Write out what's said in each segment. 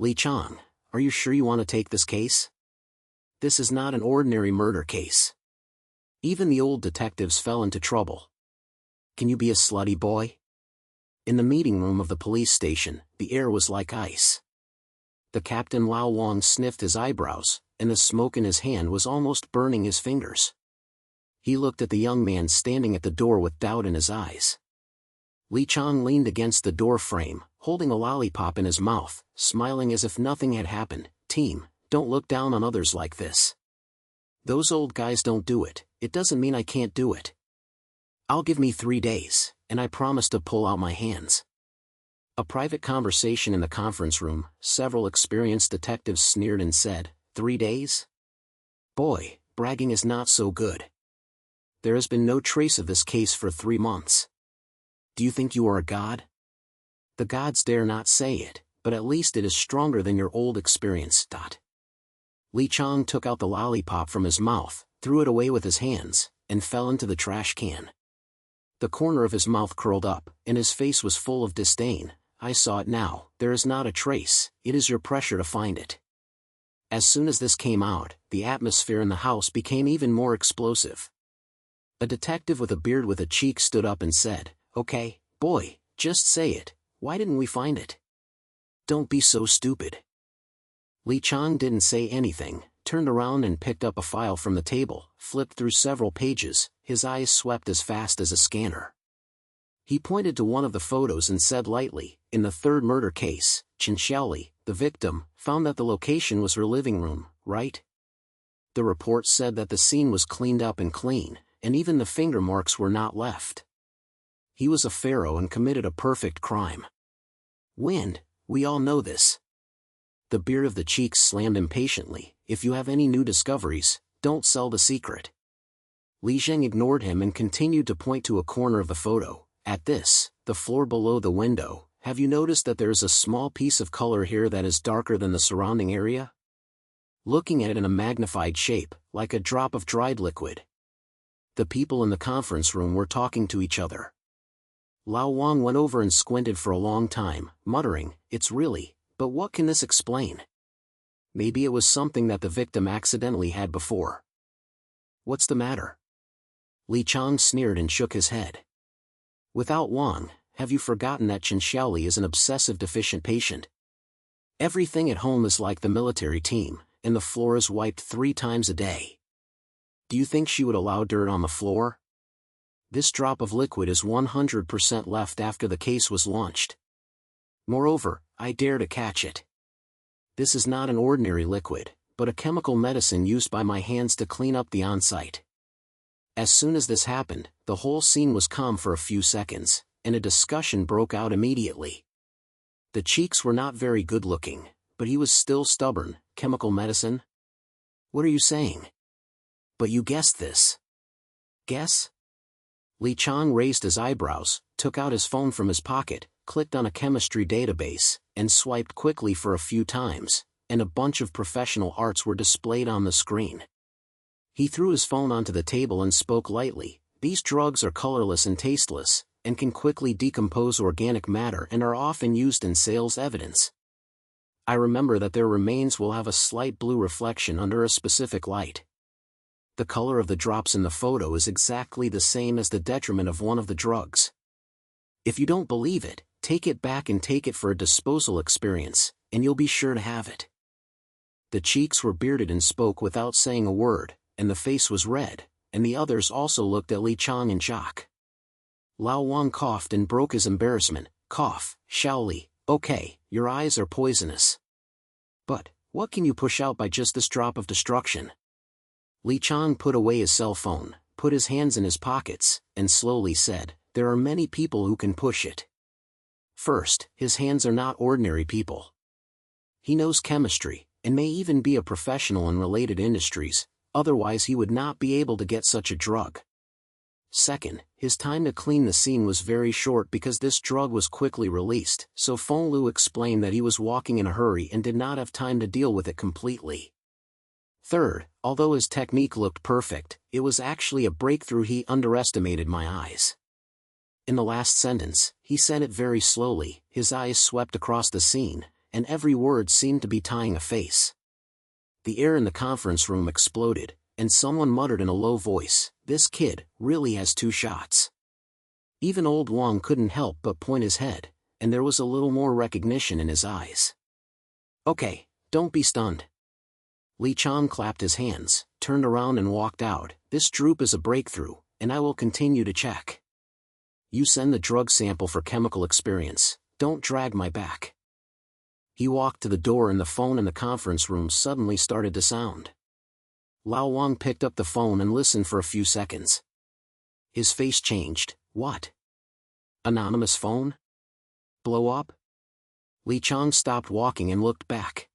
Li Qiang, are you sure you want to take this case? This is not an ordinary murder case. Even the old detectives fell into trouble. Can you be a slutty boy? In the meeting room of the police station, the air was like ice. The Captain Lao Wang sniffed his eyebrows, and the smoke in his hand was almost burning his fingers. He looked at the young man standing at the door with doubt in his eyes. Li Qiang leaned against the door frame, holding a lollipop in his mouth, smiling as if nothing had happened. Team, don't look down on others like this. Those old guys don't do it, it doesn't mean I can't do it. I'll give me 3 days, and I promise to pull out my hands. A private conversation in the conference room, several experienced detectives sneered and said, 3 days? Boy, bragging is not so good. There has been no trace of this case for 3 months. Do you think you are a god? The gods dare not say it, but at least it is stronger than your old experience. Li Qiang took out the lollipop from his mouth, threw it away with his hands, and fell into the trash can. The corner of his mouth curled up, and his face was full of disdain. I saw it now, there is not a trace, it is your pressure to find it. As soon as this came out, the atmosphere in the house became even more explosive. A detective with a beard with a cheek stood up and said, "Okay, boy, just say it, why didn't we find it? Don't be so stupid." Li Qiang didn't say anything, turned around and picked up a file from the table, flipped through several pages, his eyes swept as fast as a scanner. He pointed to one of the photos and said lightly, "In the third murder case, Chen Xiaoli, the victim, found that the location was her living room, right? The report said that the scene was cleaned up and clean, and even the finger marks were not left. He was a pharaoh and committed a perfect crime. Wind, we all know this." The beard of the cheeks slammed impatiently. "If you have any new discoveries, don't sell the secret." Li Qiang ignored him and continued to point to a corner of the photo. "At this, the floor below the window, have you noticed that there is a small piece of color here that is darker than the surrounding area? Looking at it in a magnified shape, like a drop of dried liquid." The people in the conference room were talking to each other. Lao Wang went over and squinted for a long time, muttering, "It's really, but what can this explain? Maybe it was something that the victim accidentally had before." "What's the matter?" Li Qiang sneered and shook his head. "Without Wang, have you forgotten that Chen Xiaoli is an obsessive deficient patient? Everything at home is like the military team, and the floor is wiped 3 times a day. Do you think she would allow dirt on the floor? This drop of liquid is 100% left after the case was launched. Moreover, I dare to catch it. This is not an ordinary liquid, but a chemical medicine used by my hands to clean up the on-site." As soon as this happened, the whole scene was calm for a few seconds, and a discussion broke out immediately. The cheeks were not very good-looking, but he was still stubborn. "Chemical medicine? What are you saying? But you guessed this." "Guess?" Li Qiang raised his eyebrows, took out his phone from his pocket, clicked on a chemistry database, and swiped quickly for a few times, and a bunch of professional arts were displayed on the screen. He threw his phone onto the table and spoke lightly. "These drugs are colorless and tasteless, and can quickly decompose organic matter and are often used in sales evidence. I remember that their remains will have a slight blue reflection under a specific light. The color of the drops in the photo is exactly the same as the detriment of one of the drugs. If you don't believe it, take it back and take it for a disposal experience, and you'll be sure to have it." The cheeks were bearded and spoke without saying a word, and the face was red, and the others also looked at Li Qiang in shock. Lao Wang coughed and broke his embarrassment. "Cough, Xiaoli, okay, your eyes are poisonous. But, what can you push out by just this drop of destruction?" Li Qiang put away his cell phone, put his hands in his pockets, and slowly said, "There are many people who can push it. First, his hands are not ordinary people. He knows chemistry, and may even be a professional in related industries, otherwise he would not be able to get such a drug. Second, his time to clean the scene was very short because this drug was quickly released, so Feng Lu explained that he was walking in a hurry and did not have time to deal with it completely. Third, although his technique looked perfect, it was actually a breakthrough. He underestimated my eyes." In the last sentence, he said it very slowly, his eyes swept across the scene, and every word seemed to be tying a face. The air in the conference room exploded, and someone muttered in a low voice, "This kid really has 2 shots." Even old Wang couldn't help but point his head, and there was a little more recognition in his eyes. "Okay, don't be stunned." Li Qiang clapped his hands, turned around and walked out. "This droop is a breakthrough, and I will continue to check. You send the drug sample for chemical experience, don't drag my back." He walked to the door and the phone in the conference room suddenly started to sound. Lao Wang picked up the phone and listened for a few seconds. His face changed. What? Anonymous phone? Blow up? Li Qiang stopped walking and looked back.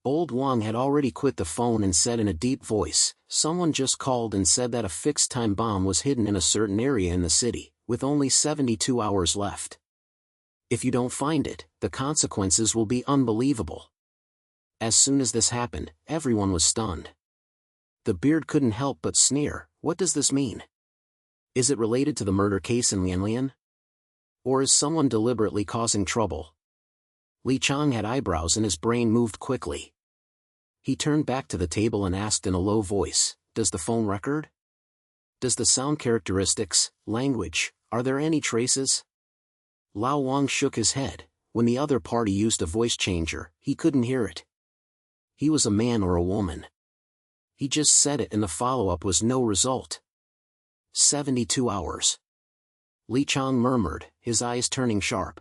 Old Wang had already quit the phone and said in a deep voice, "Someone just called and said that a fixed-time bomb was hidden in a certain area in the city, with only 72 hours left. If you don't find it, the consequences will be unbelievable." As soon as this happened, everyone was stunned. The beard couldn't help but sneer. What does this mean? Is it related to the murder case in Lianlian? Or is someone deliberately causing trouble? Li Qiang had eyebrows and his brain moved quickly. He turned back to the table and asked in a low voice, "Does the phone record? Does the sound characteristics, language, are there any traces?" Lao Wang shook his head. When the other party used a voice changer, he couldn't hear it. He was a man or a woman. He just said it and the follow-up was no result. 72 hours. Li Qiang murmured, his eyes turning sharp.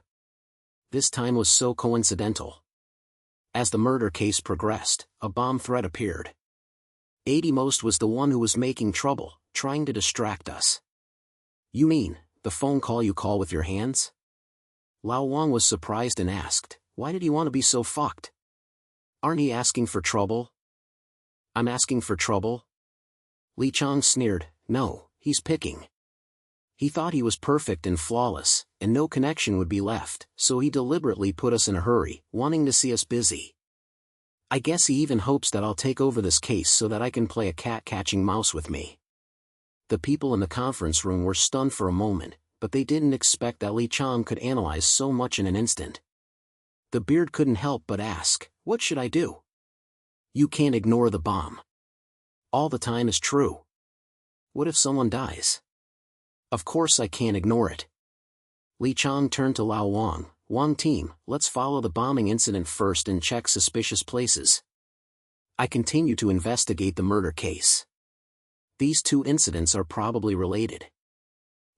This time was so coincidental. As the murder case progressed, a bomb threat appeared. 80 Most was the one who was making trouble, trying to distract us. "You mean, the phone call you call with your hands?" Lao Wang was surprised and asked, "Why did he want to be so fucked? Aren't he asking for trouble?" "I'm asking for trouble?" Li Qiang sneered, "No, he's picking. He thought he was perfect and flawless, and no connection would be left, so he deliberately put us in a hurry, wanting to see us busy. I guess he even hopes that I'll take over this case so that I can play a cat catching mouse with me." The people in the conference room were stunned for a moment, but they didn't expect that Li Qiang could analyze so much in an instant. The beard couldn't help but ask, "What should I do?" "You can't ignore the bomb. All the time is true. What if someone dies?" "Of course I can't ignore it." Li Qiang turned to Lao Wang. "Wang team, let's follow the bombing incident first and check suspicious places. I continue to investigate the murder case. These 2 incidents are probably related.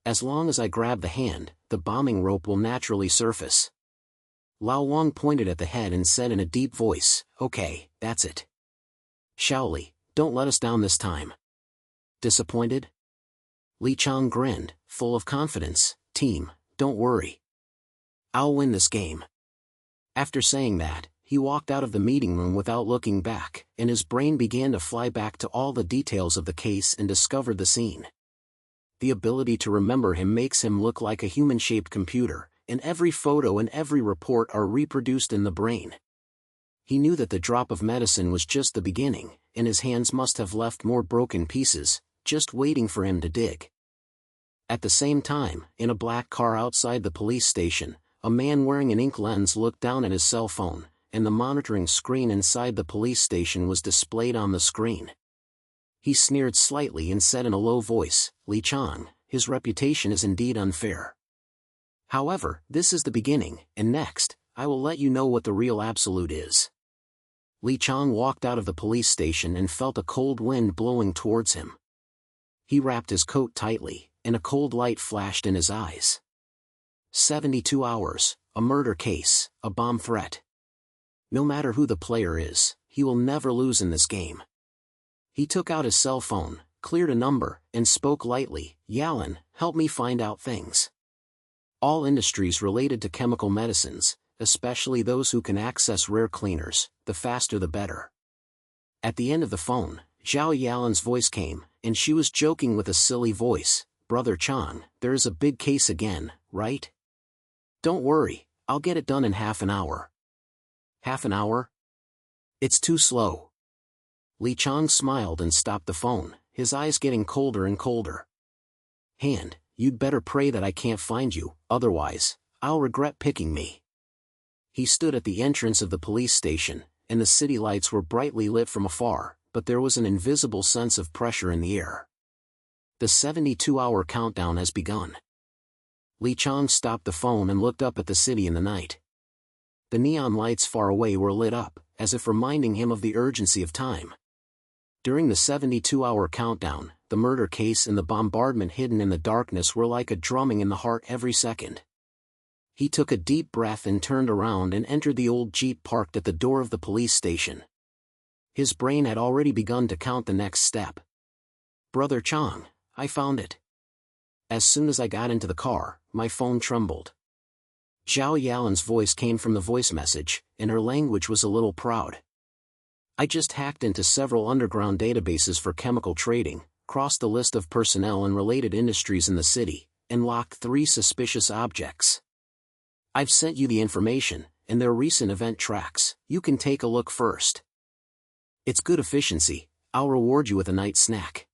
As long as I grab the hand, the bombing rope will naturally surface." Lao Wang pointed at the head and said in a deep voice, "Okay, that's it. Shaoli, don't let us down this time." Disappointed? Li Qiang grinned, full of confidence. "Team, don't worry. I'll win this game." After saying that, he walked out of the meeting room without looking back, and his brain began to fly back to all the details of the case and discovered the scene. The ability to remember him makes him look like a human-shaped computer, and every photo and every report are reproduced in the brain. He knew that the drop of medicine was just the beginning, and his hands must have left more broken pieces, just waiting for him to dig. At the same time, in a black car outside the police station, a man wearing an ink lens looked down at his cell phone, and the monitoring screen inside the police station was displayed on the screen. He sneered slightly and said in a low voice, "Li Qiang, his reputation is indeed unfair. However, this is the beginning, and next, I will let you know what the real absolute is." Li Qiang walked out of the police station and felt a cold wind blowing towards him. He wrapped his coat tightly, and a cold light flashed in his eyes. 72 hours, a murder case, a bomb threat. No matter who the player is, he will never lose in this game. He took out his cell phone, cleared a number, and spoke lightly, "Yalan, help me find out things. All industries related to chemical medicines, especially those who can access rare cleaners, the faster the better." At the end of the phone, Zhao Yalan's voice came, and she was joking with a silly voice, "Brother Chang, there is a big case again, right? Don't worry, I'll get it done in half an hour." "Half an hour? It's too slow." Li Qiang smiled and stopped the phone, his eyes getting colder and colder. "Hand, you'd better pray that I can't find you, otherwise, I'll regret picking me." He stood at the entrance of the police station, and the city lights were brightly lit from afar, but there was an invisible sense of pressure in the air. The 72-hour countdown has begun. Li Qiang stopped the phone and looked up at the city in the night. The neon lights far away were lit up, as if reminding him of the urgency of time. During the 72-hour countdown, the murder case and the bombardment hidden in the darkness were like a drumming in the heart every second. He took a deep breath and turned around and entered the old jeep parked at the door of the police station. His brain had already begun to count the next step. "Brother Qiang, I found it." As soon as I got into the car, my phone trembled. Zhao Yalin's voice came from the voice message, and her language was a little proud. "I just hacked into several underground databases for chemical trading, crossed the list of personnel and related industries in the city, and locked 3 suspicious objects. I've sent you the information, and their recent event tracks. You can take a look first. It's good efficiency. I'll reward you with a night snack."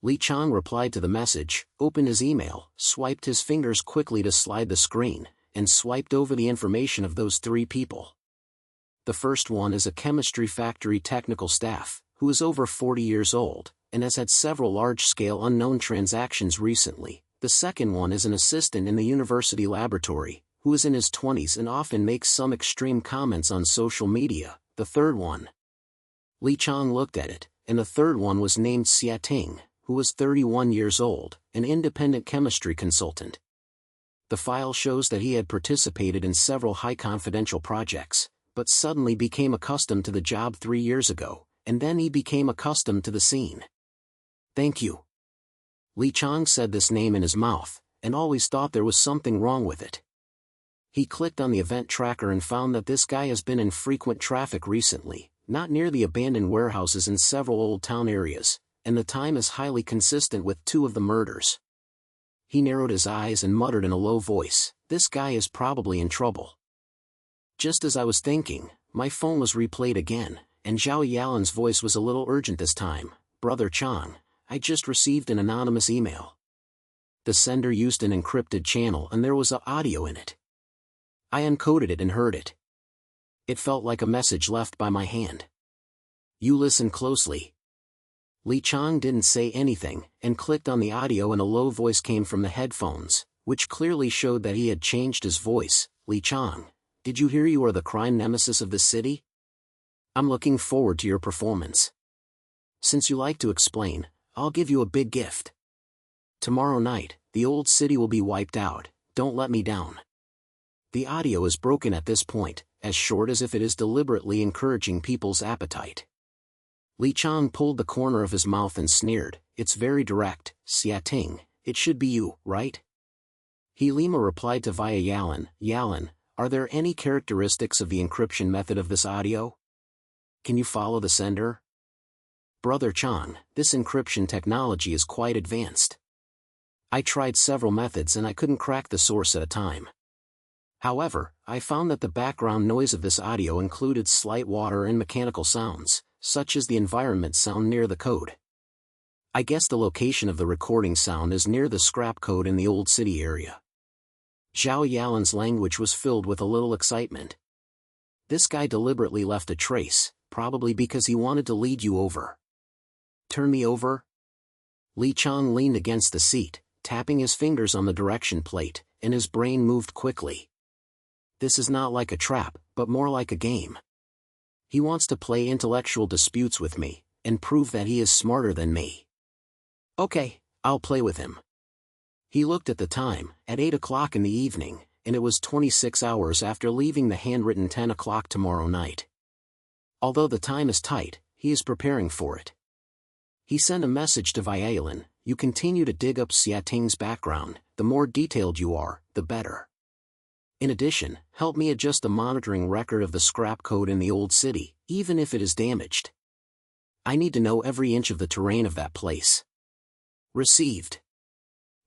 Li Qiang replied to the message, opened his email, swiped his fingers quickly to slide the screen, and swiped over the information of those 3 people. The first one is a chemistry factory technical staff, who is over 40 years old, and has had several large-scale unknown transactions recently. The second one is an assistant in the university laboratory, who is in his 20s and often makes some extreme comments on social media. The third one. Li Qiang looked at it, and the third one was named Xiating, who was 31 years old, an independent chemistry consultant. The file shows that he had participated in several high-confidential projects, but suddenly became accustomed to the job 3 years ago, and then he became accustomed to the scene. "Thank you." Li Qiang said this name in his mouth, and always thought there was something wrong with it. He clicked on the event tracker and found that this guy has been in frequent traffic recently, not near the abandoned warehouses in several old town areas, and the time is highly consistent with 2 of the murders. He narrowed his eyes and muttered in a low voice, "This guy is probably in trouble." Just as I was thinking, my phone was replayed again, and Zhao Yalin's voice was a little urgent this time. "Brother Qiang, I just received an anonymous email." The sender used an encrypted channel and there was audio in it. I encoded it and heard it. It felt like a message left by my hand. "You listen closely." Li Qiang didn't say anything, and clicked on the audio and a low voice came from the headphones, which clearly showed that he had changed his voice. "Li Qiang, did you hear you are the crime nemesis of the city? I'm looking forward to your performance. Since you like to explain, I'll give you a big gift. Tomorrow night, the old city will be wiped out. Don't let me down." The audio is broken at this point, as short as if it is deliberately encouraging people's appetite. Li Qiang pulled the corner of his mouth and sneered, "It's very direct, Xiating, it should be you, right?" He Lima replied to via Yalin, "Yalin, are there any characteristics of the encryption method of this audio? Can you follow the sender?" "Brother Qiang, this encryption technology is quite advanced. I tried several methods and I couldn't crack the source at a time. However, I found that the background noise of this audio included slight water and mechanical sounds, such as the environment sound near the code. I guess the location of the recording sound is near the scrap code in the old city area." Zhao Yalin's language was filled with a little excitement. This guy deliberately left a trace, probably because he wanted to lead you over. "Turn me over?" Li Qiang leaned against the seat, tapping his fingers on the direction plate, and his brain moved quickly. This is not like a trap, but more like a game. He wants to play intellectual disputes with me, and prove that he is smarter than me. Okay, I'll play with him. He looked at the time, at 8 o'clock in the evening, and it was 26 hours after leaving the handwritten 10 o'clock tomorrow night. Although the time is tight, he is preparing for it. He sent a message to Violin, "You continue to dig up Xiating's background, the more detailed you are, the better. In addition, help me adjust the monitoring record of the scrap code in the old city, even if it is damaged. I need to know every inch of the terrain of that place." Received.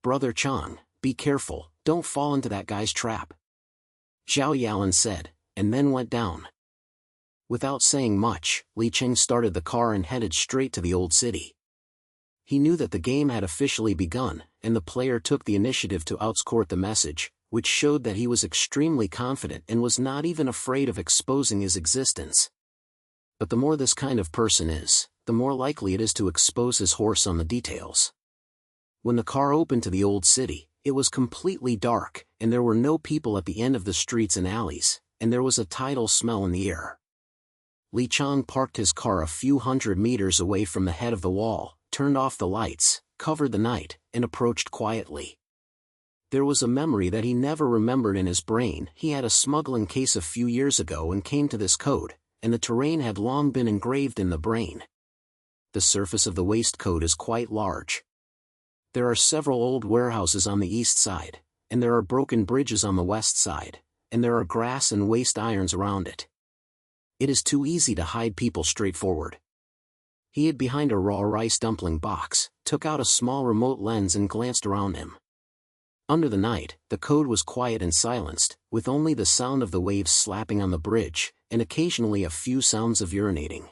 "Brother Qiang, be careful, don't fall into that guy's trap," Zhao Yalin said, and then went down. Without saying much, Li Qiang started the car and headed straight to the old city. He knew that the game had officially begun, and the player took the initiative to outscourt the message, which showed that he was extremely confident and was not even afraid of exposing his existence. But the more this kind of person is, the more likely it is to expose his horse on the details. When the car opened to the old city, it was completely dark, and there were no people at the end of the streets and alleys, and there was a tidal smell in the air. Li Qiang parked his car a few hundred meters away from the head of the wall, turned off the lights, covered the night, and approached quietly. There was a memory that he never remembered in his brain. He had a smuggling case a few years ago and came to this code, and the terrain had long been engraved in the brain. The surface of the waistcoat is quite large. There are several old warehouses on the east side, and there are broken bridges on the west side, and there are grass and waste irons around it. It is too easy to hide people straightforward. He hid behind a raw rice dumpling box, took out a small remote lens and glanced around him. Under the night, the code was quiet and silenced, with only the sound of the waves slapping on the bridge, and occasionally a few sounds of urinating.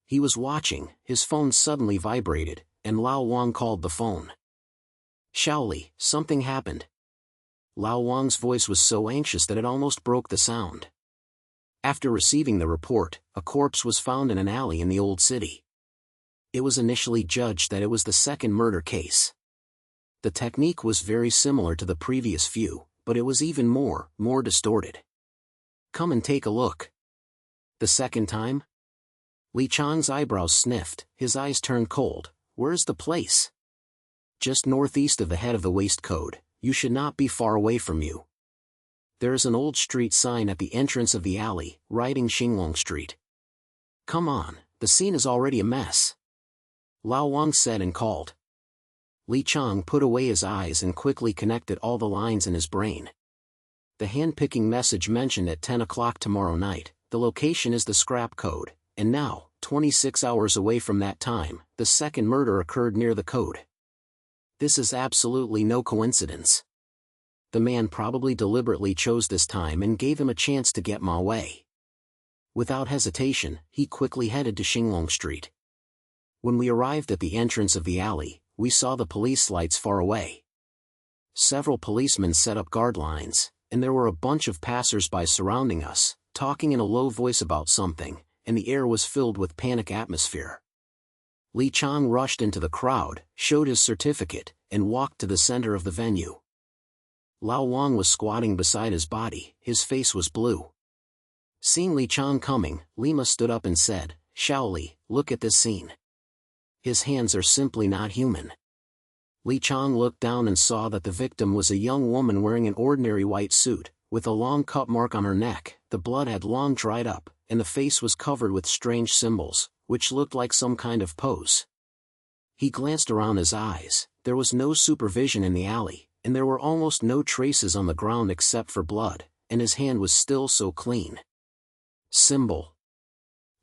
He was watching. His phone suddenly vibrated, and Lao Wang called the phone. "Shaoli, something happened." Lao Wang's voice was so anxious that it almost broke the sound. After receiving the report, a corpse was found in an alley in the old city. It was initially judged that it was the second murder case. The technique was very similar to the previous few, but it was even more distorted. "Come and take a look." "The second time?" Li Qiang's eyebrows sniffed, his eyes turned cold. "Where's the place?" "Just northeast of the head of the waistcoat. You should not be far away from you. There is an old street sign at the entrance of the alley, writing Xinglong Street." "Come on, the scene is already a mess," Lao Wang said and called. Li Qiang put away his eyes and quickly connected all the lines in his brain. The hand-picking message mentioned at 10 o'clock tomorrow night, the location is the scrap code, and now, 26 hours away from that time, the second murder occurred near the code. This is absolutely no coincidence. The man probably deliberately chose this time and gave him a chance to get Ma Wei. Without hesitation, he quickly headed to Xinglong Street. When we arrived at the entrance of the alley, we saw the police lights far away. Several policemen set up guard lines, and there were a bunch of passers-by surrounding us, talking in a low voice about something, and the air was filled with panic atmosphere. Li Qiang rushed into the crowd, showed his certificate, and walked to the center of the venue. Lao Wang was squatting beside his body, his face was blue. Seeing Li Qiang coming, Lima stood up and said, "Shaoli, look at this scene. His hands are simply not human." Li Qiang looked down and saw that the victim was a young woman wearing an ordinary white suit, with a long cut mark on her neck. The blood had long dried up, and the face was covered with strange symbols, which looked like some kind of pose. He glanced around his eyes. There was no supervision in the alley, and there were almost no traces on the ground except for blood, and his hand was still so clean. "Symbol,"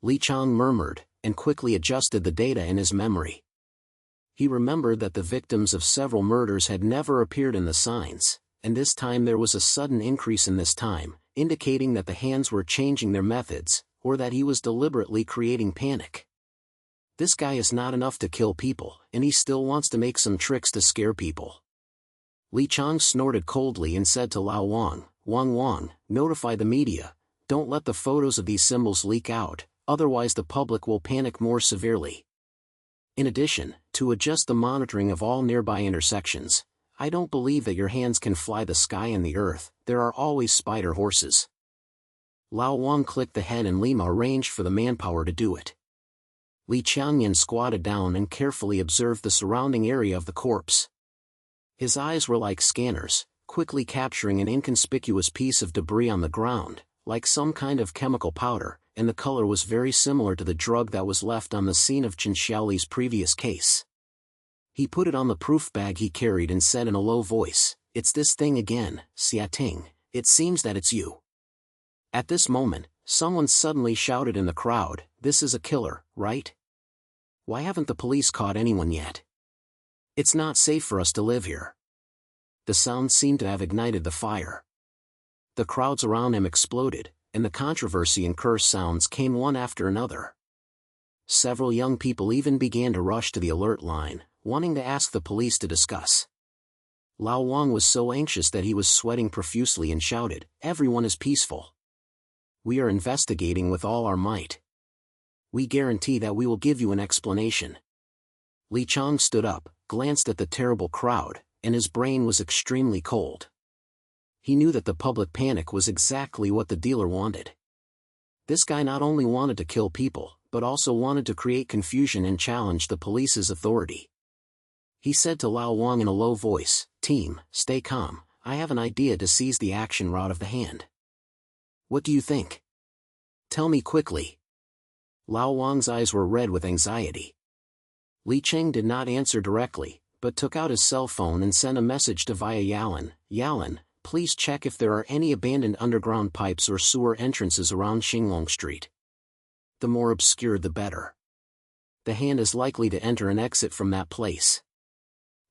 Li Qiang murmured, and quickly adjusted the data in his memory. He remembered that the victims of several murders had never appeared in the signs, and this time there was a sudden increase in this time, indicating that the hands were changing their methods, or that he was deliberately creating panic. This guy is not enough to kill people, and he still wants to make some tricks to scare people. Li Qiang snorted coldly and said to Lao Wang, "Wang, notify the media. Don't let the photos of these symbols leak out, otherwise the public will panic more severely. In addition, to adjust the monitoring of all nearby intersections. I don't believe that your hands can fly the sky and the earth, there are always spider horses." Lao Wang clicked the head and Lima arranged for the manpower to do it. Li Qiang squatted down and carefully observed the surrounding area of the corpse. His eyes were like scanners, quickly capturing an inconspicuous piece of debris on the ground, like some kind of chemical powder, and the color was very similar to the drug that was left on the scene of Chen Xiaoli's previous case. He put it on the proof bag he carried and said in a low voice, "It's this thing again, Xiating, it seems that it's you." At this moment, someone suddenly shouted in the crowd, "This is a killer, right? Why haven't the police caught anyone yet? It's not safe for us to live here." The sound seemed to have ignited the fire. The crowds around him exploded, and the controversy and curse sounds came one after another. Several young people even began to rush to the alert line, wanting to ask the police to discuss. Lao Wang was so anxious that he was sweating profusely and shouted, "Everyone is peaceful. We are investigating with all our might. We guarantee that we will give you an explanation." Li Qiang stood up, glanced at the terrible crowd, and his brain was extremely cold. He knew that the public panic was exactly what the dealer wanted. This guy not only wanted to kill people, but also wanted to create confusion and challenge the police's authority. He said to Lao Wang in a low voice, "Team, stay calm, I have an idea to seize the action rod of the hand. What do you think? Tell me quickly." Lao Wang's eyes were red with anxiety. Li Qiang did not answer directly, but took out his cell phone and sent a message to Via Yalan. "Yalan, please check if there are any abandoned underground pipes or sewer entrances around Xinglong Street. The more obscure the better. The hand is likely to enter and exit from that place."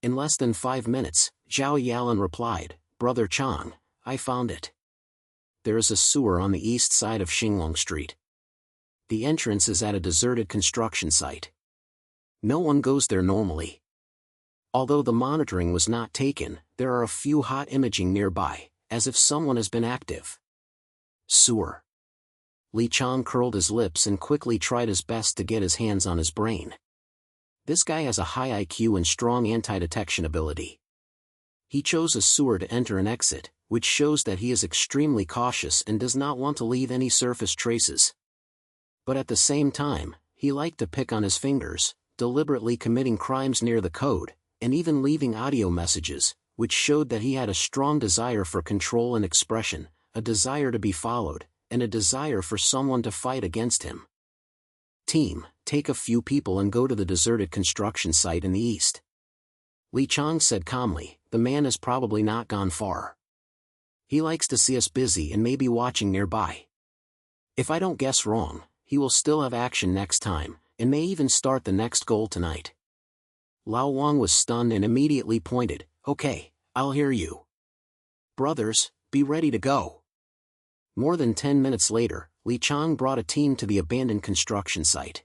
In less than 5 minutes, Zhao Yalan replied, "Brother Chang, I found it. There is a sewer on the east side of Xinglong Street. The entrance is at a deserted construction site. No one goes there normally. Although the monitoring was not taken, there are a few hot imaging nearby, as if someone has been active." Sewer. Li Qiang curled his lips and quickly tried his best to get his hands on his brain. This guy has a high IQ and strong anti-detection ability. He chose a sewer to enter and exit, which shows that he is extremely cautious and does not want to leave any surface traces. But at the same time, he liked to pick on his fingers, deliberately committing crimes near the code, and even leaving audio messages, which showed that he had a strong desire for control and expression, a desire to be followed, and a desire for someone to fight against him. "Team, take a few people and go to the deserted construction site in the east." Li Qiang said calmly, "The man has probably not gone far. He likes to see us busy and may be watching nearby. If I don't guess wrong, he will still have action next time, and may even start the next goal tonight." Lao Wang was stunned and immediately pointed, "Okay, I'll hear you. Brothers, be ready to go." More than 10 minutes later, Li Qiang brought a team to the abandoned construction site.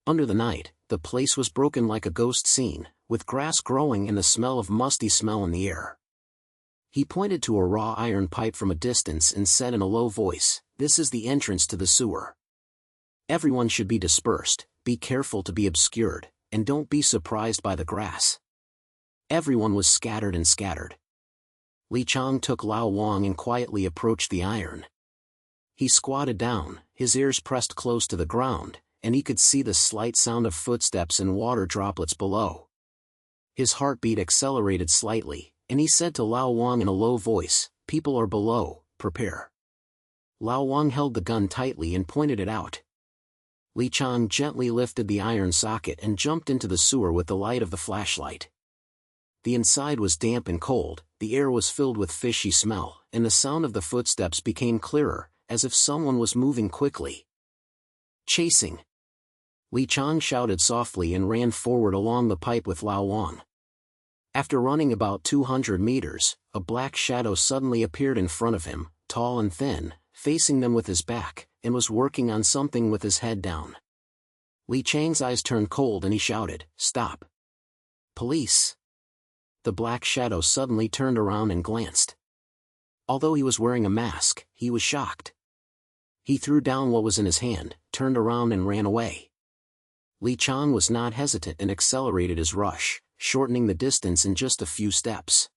Under the night, the place was broken like a ghost scene, with grass growing and the smell of musty smell in the air. He pointed to a raw iron pipe from a distance and said in a low voice, "This is the entrance to the sewer. Everyone should be dispersed, be careful to be obscured, and don't be surprised by the grass." Everyone was scattered. Li Qiang took Lao Wang and quietly approached the iron. He squatted down, his ears pressed close to the ground, and he could see the slight sound of footsteps and water droplets below. His heartbeat accelerated slightly, and he said to Lao Wang in a low voice, "People are below, prepare." Lao Wang held the gun tightly and pointed it out. Li Qiang gently lifted the iron socket and jumped into the sewer with the light of the flashlight. The inside was damp and cold, the air was filled with fishy smell, and the sound of the footsteps became clearer, as if someone was moving quickly. "Chasing!" Li Qiang shouted softly and ran forward along the pipe with Lao Wang. After running about 200 meters, a black shadow suddenly appeared in front of him, tall and thin, facing them with his back, and was working on something with his head down. Li Qiang's eyes turned cold and he shouted, "Stop! Police!" The black shadow suddenly turned around and glanced. Although he was wearing a mask, he was shocked. He threw down what was in his hand, turned around and ran away. Li Qiang was not hesitant and accelerated his rush, shortening the distance in just a few steps.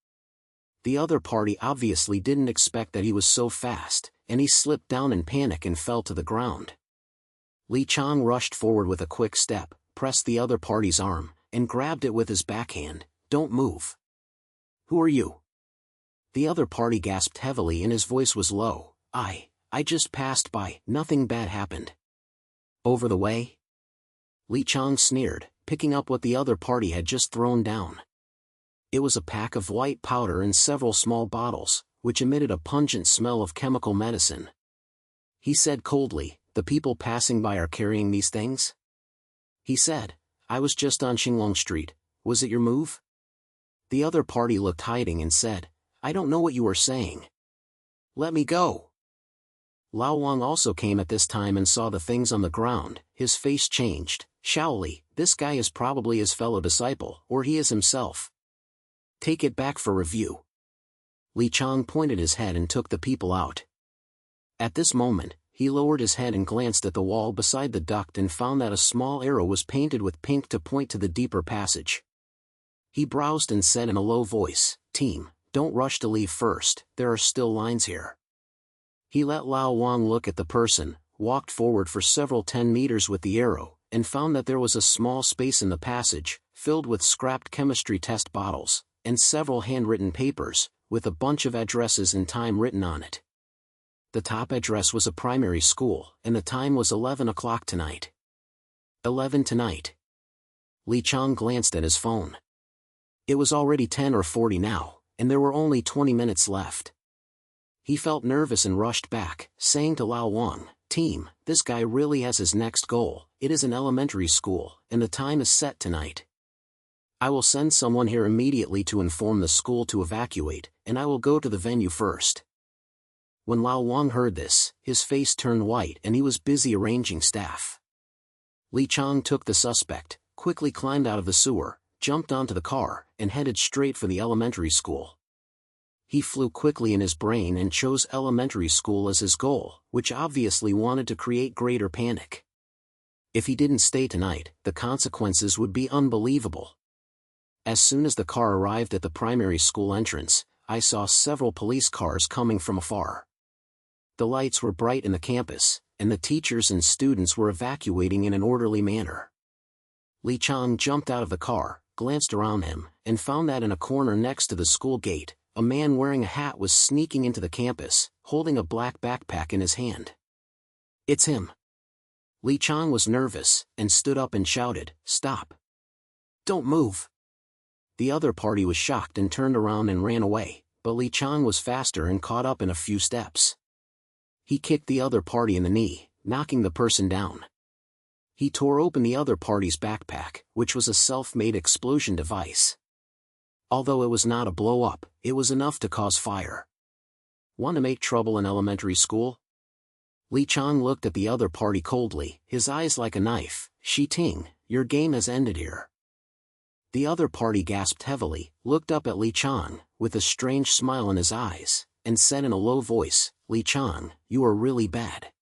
The other party obviously didn't expect that he was so fast, and he slipped down in panic and fell to the ground. Li Qiang rushed forward with a quick step, pressed the other party's arm, and grabbed it with his backhand. "Don't move." "Who are you?" The other party gasped heavily and his voice was low. I just passed by, nothing bad happened." "Over the way?" Li Qiang sneered, picking up what the other party had just thrown down. It was a pack of white powder and several small bottles, which emitted a pungent smell of chemical medicine. He said coldly, "The people passing by are carrying these things?" He said, "I was just on Xinglong Street, was it your move?" The other party looked hiding and said, "I don't know what you are saying. Let me go." Lao Wang also came at this time and saw the things on the ground. His face changed. "Shaoli, this guy is probably his fellow disciple, or he is himself." Take it back for review. Li Qiang pointed his head and took the people out. At this moment, he lowered his head and glanced at the wall beside the duct and found that a small arrow was painted with pink to point to the deeper passage. He browsed and said in a low voice, "Team, don't rush to leave first, there are still lines here." He let Lao Wang look at the person, walked forward for several 10 meters with the arrow, and found that there was a small space in the passage, filled with scrapped chemistry test bottles, and several handwritten papers, with a bunch of addresses and time written on it. The top address was a primary school, and the time was 11 o'clock tonight. 11 tonight. Li Qiang glanced at his phone. It was already 10:40 now, and there were only 20 minutes left. He felt nervous and rushed back, saying to Lao Wang, "Team, this guy really has his next goal. It is an elementary school, and the time is set tonight. I will send someone here immediately to inform the school to evacuate, and I will go to the venue first." When Lao Wang heard this, his face turned white and he was busy arranging staff. Li Qiang took the suspect, quickly climbed out of the sewer, jumped onto the car, and headed straight for the elementary school. He flew quickly in his brain and chose elementary school as his goal, which obviously wanted to create greater panic. If he didn't stay tonight, the consequences would be unbelievable. As soon as the car arrived at the primary school entrance, I saw several police cars coming from afar. The lights were bright in the campus, and the teachers and students were evacuating in an orderly manner. Li Qiang jumped out of the car, glanced around him, and found that in a corner next to the school gate, a man wearing a hat was sneaking into the campus, holding a black backpack in his hand. "It's him." Li Qiang was nervous, and stood up and shouted, "Stop! Don't move!" The other party was shocked and turned around and ran away, but Li Qiang was faster and caught up in a few steps. He kicked the other party in the knee, knocking the person down. He tore open the other party's backpack, which was a self-made explosion device. Although it was not a blow-up, it was enough to cause fire. Want to make trouble in elementary school? Li Qiang looked at the other party coldly, his eyes like a knife. "Shi Ting, your game has ended here." The other party gasped heavily, looked up at Li Qiang, with a strange smile in his eyes, and said in a low voice, "Li Qiang, you are really bad.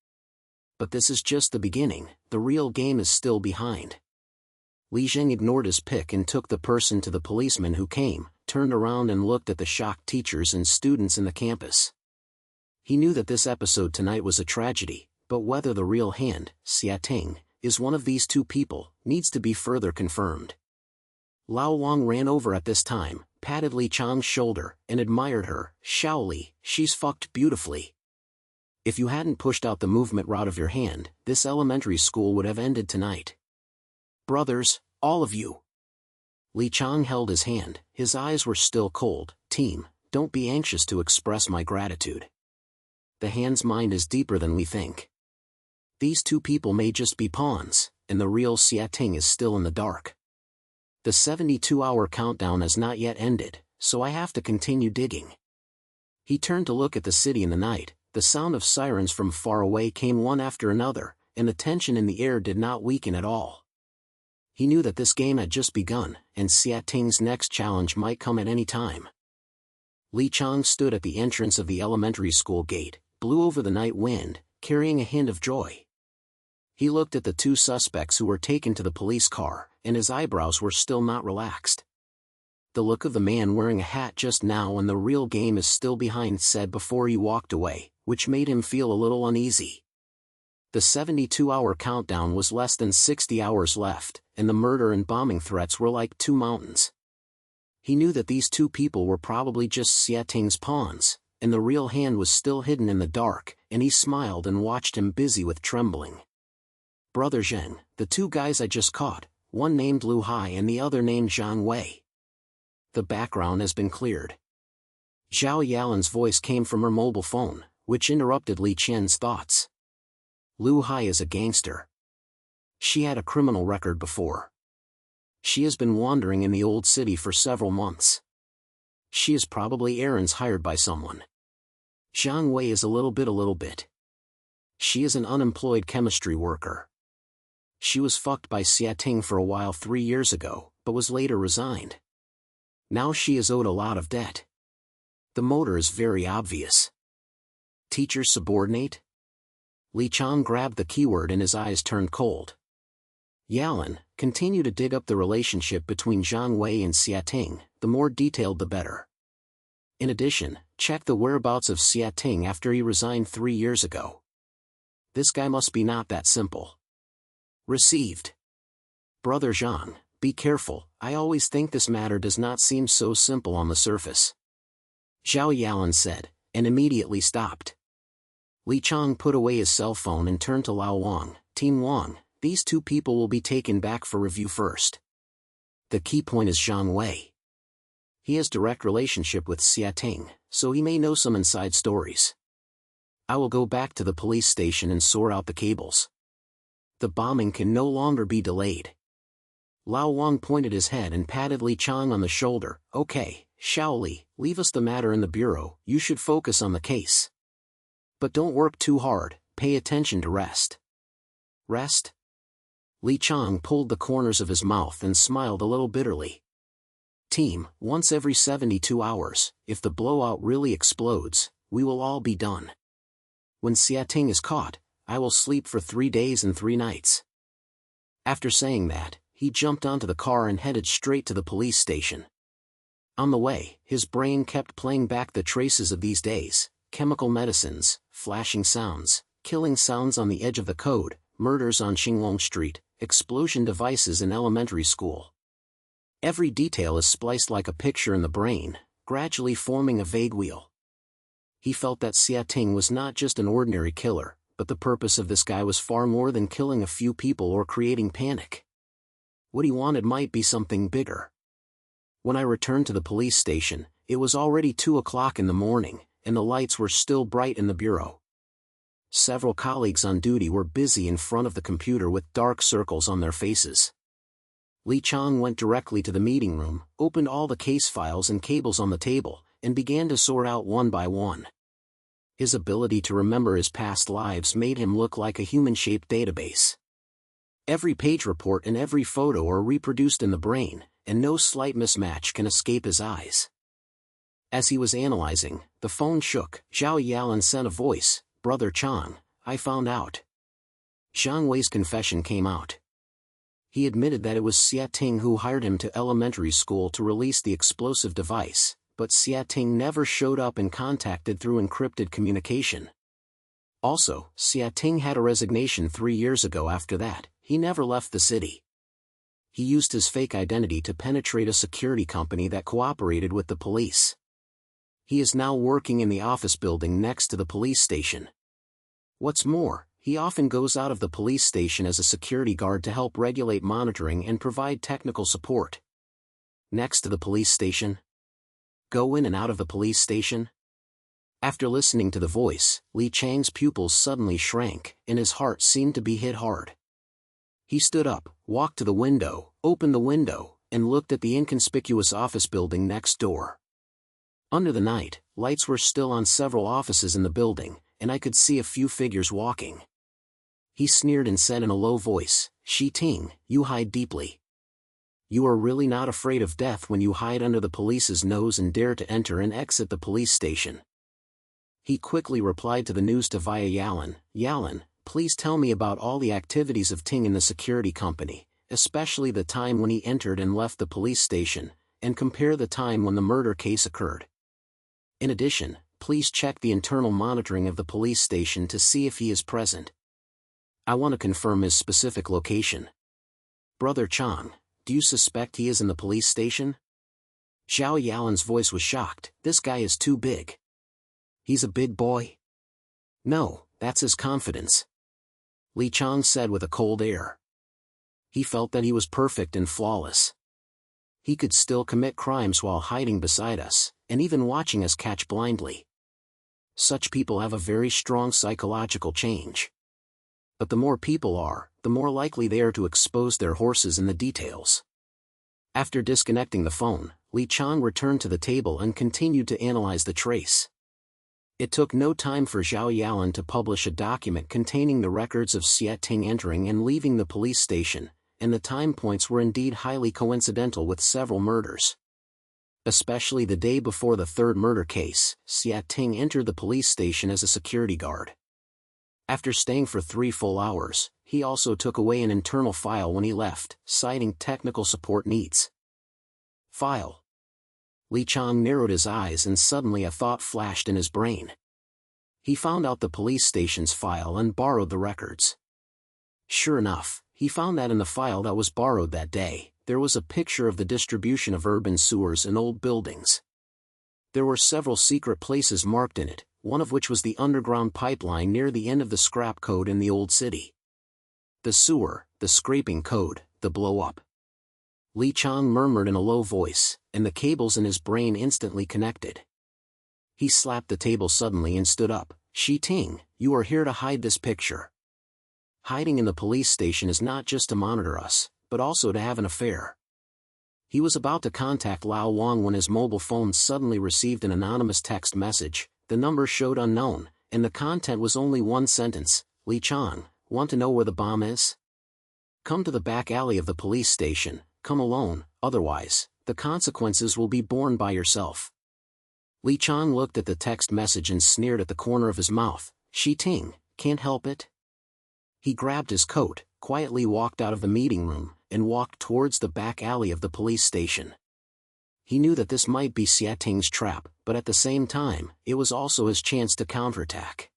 But this is just the beginning, the real game is still behind." Li Qiang ignored his pick and took the person to the policeman who came, turned around and looked at the shocked teachers and students in the campus. He knew that this episode tonight was a tragedy, but whether the real hand, Xia Ting, is one of these two people, needs to be further confirmed. Lao Wang ran over at this time, patted Li Qiang's shoulder, and admired her. "Shaoli, she's fucked beautifully. If you hadn't pushed out the movement route of your hand, this elementary school would have ended tonight. Brothers, all of you." Li Qiang held his hand, his eyes were still cold. "Team, don't be anxious to express my gratitude. The hand's mind is deeper than we think. These two people may just be pawns, and the real Xia Ting is still in the dark. The 72-hour countdown has not yet ended, so I have to continue digging." He turned to look at the city in the night. The sound of sirens from far away came one after another, and the tension in the air did not weaken at all. He knew that this game had just begun, and Xia Ting's next challenge might come at any time. Li Qiang stood at the entrance of the elementary school gate, blew over the night wind, carrying a hint of joy. He looked at the two suspects who were taken to the police car, and his eyebrows were still not relaxed. The look of the man wearing a hat just now and "the real game is still behind" said before he walked away, which made him feel a little uneasy. The 72-hour countdown was less than 60 hours left, and the murder and bombing threats were like two mountains. He knew that these two people were probably just Xia Ting's pawns, and the real hand was still hidden in the dark, and he smiled and watched him busy with trembling. "Brother Zheng, the two guys I just caught, one named Lu Hai and the other named Zhang Wei. The background has been cleared." Zhao Yalin's voice came from her mobile phone, which interrupted Li Qiang's thoughts. "Lu Hai is a gangster. She had a criminal record before. She has been wandering in the old city for several months. She is probably Aaron's hired by someone. Zhang Wei is a little bit. She is an unemployed chemistry worker. She was fucked by Xia Ting for a while 3 years ago, but was later resigned. Now she is owed a lot of debt. The motive is very obvious. Teacher subordinate? Li Qiang grabbed the keyword and his eyes turned cold. Yalan, continue to dig up the relationship between Zhang Wei and Xiating, the more detailed the better. In addition, check the whereabouts of Xiating after he resigned 3 years ago. This guy must be not that simple. Received. Brother Zhang, be careful, I always think this matter does not seem so simple on the surface. Zhao Yalan said, and immediately stopped. Li Qiang put away his cell phone and turned to Lao Wang. Team Wang, these 2 people will be taken back for review first. The key point is Zhang Wei. He has direct relationship with Xiating, so he may know some inside stories. I will go back to the police station and sort out the cables. The bombing can no longer be delayed. Lao Wang pointed his head and patted Li Qiang on the shoulder. Okay, Shaoli, leave us the matter in the bureau, you should focus on the case. But don't work too hard, pay attention to rest. Rest? Li Qiang pulled the corners of his mouth and smiled a little bitterly. Team, once every 72 hours, if the blowout really explodes, we will all be done. When Xiating is caught, I will sleep for 3 days and 3 nights. After saying that, he jumped onto the car and headed straight to the police station. On the way, his brain kept playing back the traces of these days: chemical medicines, flashing sounds, killing sounds on the edge of the code, murders on Xinglong Street, explosion devices in elementary school. Every detail is spliced like a picture in the brain, gradually forming a vague wheel. He felt that Xiating was not just an ordinary killer, but the purpose of this guy was far more than killing a few people or creating panic. What he wanted might be something bigger. When I returned to the police station, it was already 2 o'clock in the morning, and the lights were still bright in the bureau. Several colleagues on duty were busy in front of the computer with dark circles on their faces. Li Qiang went directly to the meeting room, opened all the case files and cables on the table, and began to sort out one by one. His ability to remember his past lives made him look like a human-shaped database. Every page report and every photo are reproduced in the brain, and no slight mismatch can escape his eyes. As he was analyzing, the phone shook. Zhao Yalan sent a voice, Brother Qiang, I found out. Zhang Wei's confession came out. He admitted that it was Xiating who hired him to elementary school to release the explosive device, but Xiating never showed up and contacted through encrypted communication. Also, Xiating had a resignation 3 years ago. After that, he never left the city. He used his fake identity to penetrate a security company that cooperated with the police. He is now working in the office building next to the police station. What's more, he often goes out of the police station as a security guard to help regulate monitoring and provide technical support. Next to the police station? Go in and out of the police station? After listening to the voice, Li Qiang's pupils suddenly shrank, and his heart seemed to be hit hard. He stood up, walked to the window, opened the window, and looked at the inconspicuous office building next door. Under the night, lights were still on several offices in the building, and I could see a few figures walking. He sneered and said in a low voice, Xiting, you hide deeply. You are really not afraid of death when you hide under the police's nose and dare to enter and exit the police station. He quickly replied to the news to via Yalan, Yalan, please tell me about all the activities of Ting in the security company, especially the time when he entered and left the police station, and compare the time when the murder case occurred. In addition, please check the internal monitoring of the police station to see if he is present. I want to confirm his specific location. Brother Qiang, do you suspect he is in the police station? Zhao Yalan's voice was shocked. This guy is too big. He's a big boy? No, that's his confidence. Li Qiang said with a cold air. He felt that he was perfect and flawless. He could still commit crimes while hiding beside us, and even watching us catch blindly. Such people have a very strong psychological change. But the more people are, the more likely they are to expose their horses in the details. After disconnecting the phone, Li Qiang returned to the table and continued to analyze the trace. It took no time for Zhao Yalan to publish a document containing the records of Xiating entering and leaving the police station, and the time points were indeed highly coincidental with several murders. Especially the day before the third murder case, Xia Ting entered the police station as a security guard. After staying for 3 full hours, he also took away an internal file when he left, citing technical support needs. File. Li Qiang narrowed his eyes and suddenly a thought flashed in his brain. He found out the police station's file and borrowed the records. Sure enough, he found that in the file that was borrowed that day, there was a picture of the distribution of urban sewers in old buildings. There were several secret places marked in it, one of which was the underground pipeline near the end of the scrap code in the old city. The sewer, the scraping code, the blow-up. Li Qiang murmured in a low voice, and the cables in his brain instantly connected. He slapped the table suddenly and stood up. Xi Ting, you are here to hide this picture. Hiding in the police station is not just to monitor us, but also to have an affair. He was about to contact Lao Wang when his mobile phone suddenly received an anonymous text message. The number showed unknown, and the content was only one sentence. Li Qiang, want to know where the bomb is? Come to the back alley of the police station, come alone, otherwise, the consequences will be borne by yourself. Li Qiang looked at the text message and sneered at the corner of his mouth. Xi Ting, can't help it? He grabbed his coat, quietly walked out of the meeting room, and walked towards the back alley of the police station. He knew that this might be Xia Ting's trap, but at the same time, it was also his chance to counterattack.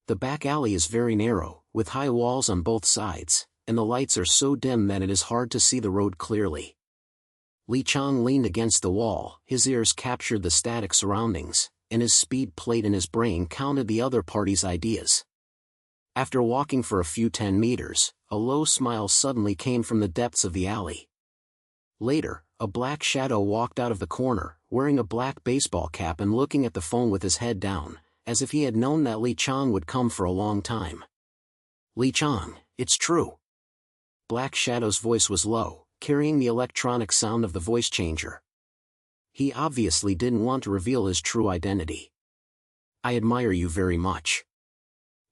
The back alley is very narrow, with high walls on both sides, and the lights are so dim that it is hard to see the road clearly. Li Qiang leaned against the wall, his ears captured the static surroundings, and his speed plate in his brain counted the other party's ideas. After walking for a few 10 meters, a low smile suddenly came from the depths of the alley. Later, a black shadow walked out of the corner, wearing a black baseball cap and looking at the phone with his head down, as if he had known that Li Qiang would come for a long time. Li Qiang, it's true. Black Shadow's voice was low, carrying the electronic sound of the voice changer. He obviously didn't want to reveal his true identity. I admire you very much.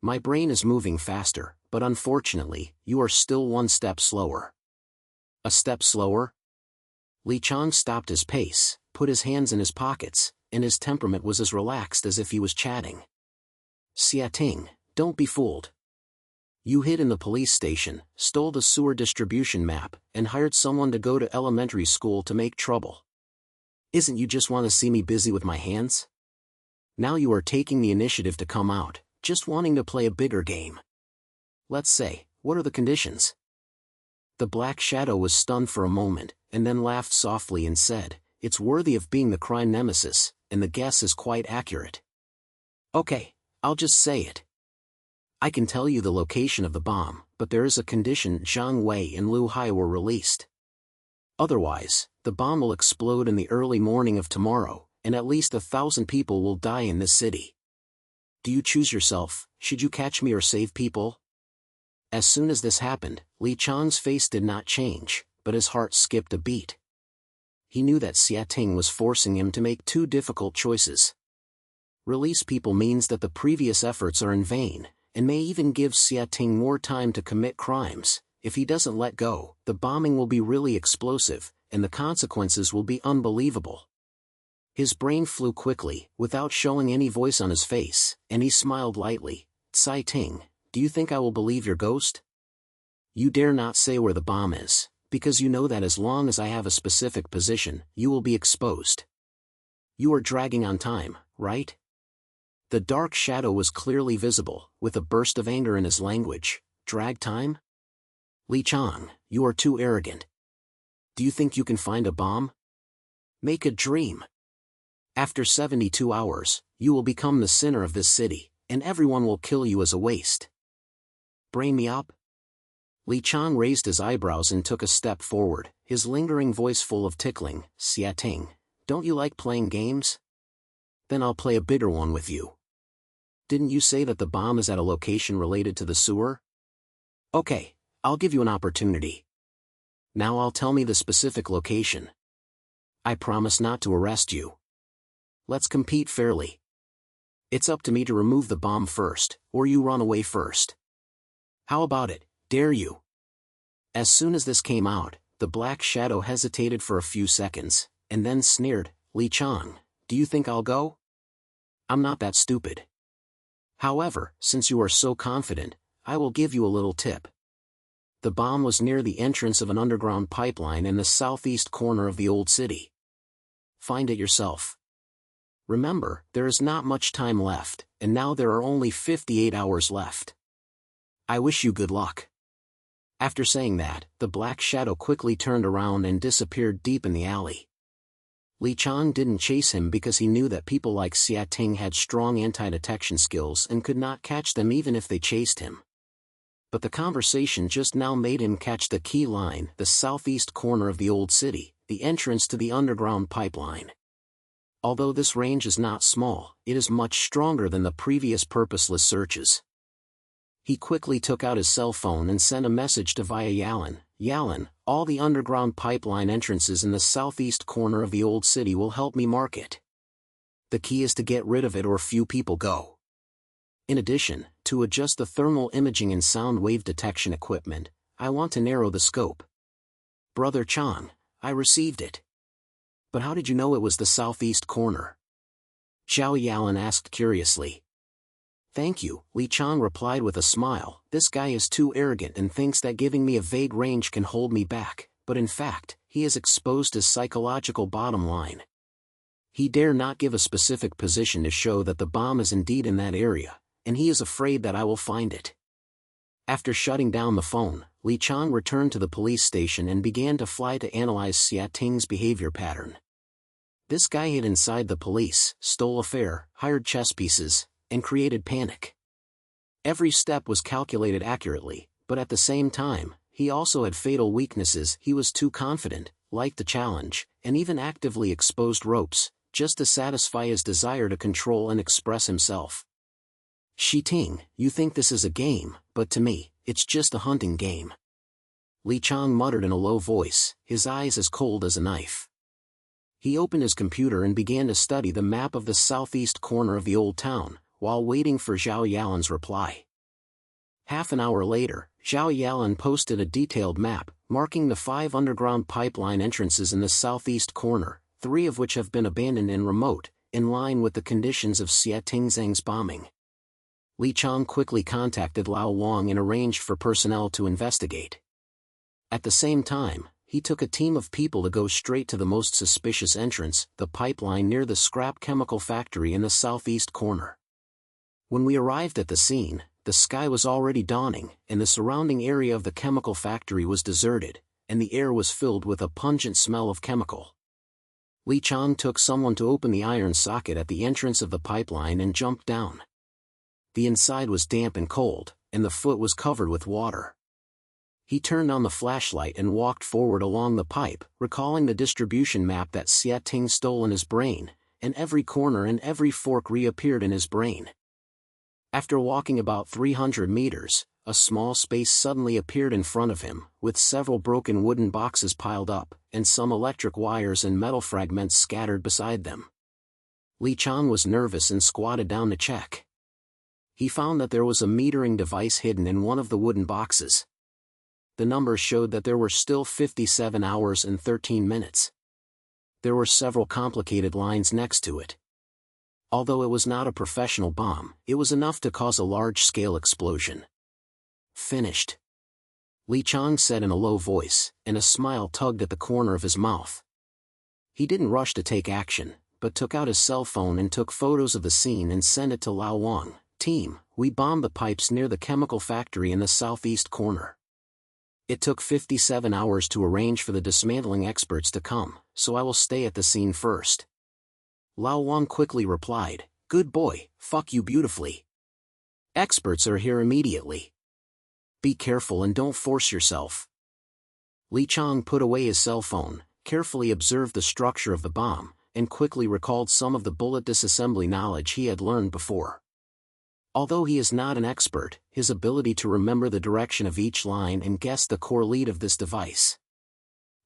My brain is moving faster, but unfortunately, you are still one step slower. A step slower? Li Qiang stopped his pace, put his hands in his pockets, and his temperament was as relaxed as if he was chatting. Xia Ting, don't be fooled. You hid in the police station, stole the sewer distribution map, and hired someone to go to elementary school to make trouble. Isn't you just want to see me busy with my hands? Now you are taking the initiative to come out, just wanting to play a bigger game. Let's say, what are the conditions? The Black Shadow was stunned for a moment, and then laughed softly and said, it's worthy of being the crime nemesis, and the guess is quite accurate. Okay, I'll just say it. I can tell you the location of the bomb, but there is a condition: Zhang Wei and Lu Hai were released. Otherwise, the bomb will explode in the early morning of tomorrow, and at least 1,000 people will die in this city. Do you choose yourself? Should you catch me or save people? As soon as this happened, Li Qiang's face did not change, but his heart skipped a beat. He knew that Xia Ting was forcing him to make 2 difficult choices. Release people means that the previous efforts are in vain, and may even give Xia Ting more time to commit crimes. If he doesn't let go, the bombing will be really explosive, and the consequences will be unbelievable. His brain flew quickly, without showing any voice on his face, and he smiled lightly. Xia Ting, do you think I will believe your ghost? You dare not say where the bomb is, because you know that as long as I have a specific position, you will be exposed. You are dragging on time, right? The dark shadow was clearly visible, with a burst of anger in his language. Drag time? Li Qiang, you are too arrogant. Do you think you can find a bomb? Make a dream. After 72 hours, you will become the sinner of this city, and everyone will kill you as a waste. Brain me up? Li Qiang raised his eyebrows and took a step forward, his lingering voice full of tickling. Xia Ting, don't you like playing games? Then I'll play a bigger one with you. Didn't you say that the bomb is at a location related to the sewer? Okay, I'll give you an opportunity. Now I'll tell me the specific location. I promise not to arrest you. Let's compete fairly. It's up to me to remove the bomb first, or you run away first. How about it, dare you? As soon as this came out, the Black Shadow hesitated for a few seconds, and then sneered, "Li Qiang, do you think I'll go? I'm not that stupid. However, since you are so confident, I will give you a little tip. The bomb was near the entrance of an underground pipeline in the southeast corner of the old city. Find it yourself. Remember, there is not much time left, and now there are only 58 hours left. I wish you good luck." After saying that, the black shadow quickly turned around and disappeared deep in the alley. Li Qiang didn't chase him because he knew that people like Xia Ting had strong anti-detection skills and could not catch them even if they chased him. But the conversation just now made him catch the key line: the southeast corner of the old city, the entrance to the underground pipeline. Although this range is not small, it is much stronger than the previous purposeless searches. He quickly took out his cell phone and sent a message to Via Yalan. "Yalan, all the underground pipeline entrances in the southeast corner of the old city will help me mark it. The key is to get rid of it or few people go. In addition, to adjust the thermal imaging and sound wave detection equipment, I want to narrow the scope." "Brother Qiang, I received it. But how did you know it was the southeast corner?" Zhao Yalan asked curiously. "Thank you," Li Qiang replied with a smile. "This guy is too arrogant and thinks that giving me a vague range can hold me back, but in fact, he has exposed his psychological bottom line. He dare not give a specific position to show that the bomb is indeed in that area, and he is afraid that I will find it." After shutting down the phone, Li Qiang returned to the police station and began to fly to analyze Xia Ting's behavior pattern. This guy hid inside the police, stole a fare, hired chess pieces, and created panic. Every step was calculated accurately, but at the same time, he also had fatal weaknesses. He was too confident, liked the challenge, and even actively exposed ropes, just to satisfy his desire to control and express himself. "Xi Ting, you think this is a game, but to me, it's just a hunting game." Li Qiang muttered in a low voice, his eyes as cold as a knife. He opened his computer and began to study the map of the southeast corner of the old town, while waiting for Zhao Yalan's reply. Half an hour later, Zhao Yalan posted a detailed map, marking the 5 underground pipeline entrances in the southeast corner, 3 of which have been abandoned and remote, in line with the conditions of Xia Tingzhang's bombing. Li Qiang quickly contacted Lao Wang and arranged for personnel to investigate. At the same time, he took a team of people to go straight to the most suspicious entrance, the pipeline near the scrap chemical factory in the southeast corner. When we arrived at the scene, the sky was already dawning, and the surrounding area of the chemical factory was deserted, and the air was filled with a pungent smell of chemical. Li Qiang took someone to open the iron socket at the entrance of the pipeline and jumped down. The inside was damp and cold, and the foot was covered with water. He turned on the flashlight and walked forward along the pipe, recalling the distribution map that Xia Ting stole in his brain, and every corner and every fork reappeared in his brain. After walking about 300 meters, a small space suddenly appeared in front of him, with several broken wooden boxes piled up, and some electric wires and metal fragments scattered beside them. Li Qiang was nervous and squatted down to check. He found that there was a metering device hidden in one of the wooden boxes. The numbers showed that there were still 57 hours and 13 minutes. There were several complicated lines next to it. Although it was not a professional bomb, it was enough to cause a large-scale explosion. "Finished," Li Qiang said in a low voice, and a smile tugged at the corner of his mouth. He didn't rush to take action, but took out his cell phone and took photos of the scene and sent it to Lao Wang. "Team, we bombed the pipes near the chemical factory in the southeast corner. It took 57 hours to arrange for the dismantling experts to come, so I will stay at the scene first." Lao Wang quickly replied, "Good boy, fuck you beautifully. Experts are here immediately. Be careful and don't force yourself." Li Qiang put away his cell phone, carefully observed the structure of the bomb, and quickly recalled some of the bullet disassembly knowledge he had learned before. Although he is not an expert, his ability to remember the direction of each line and guess the core lead of this device.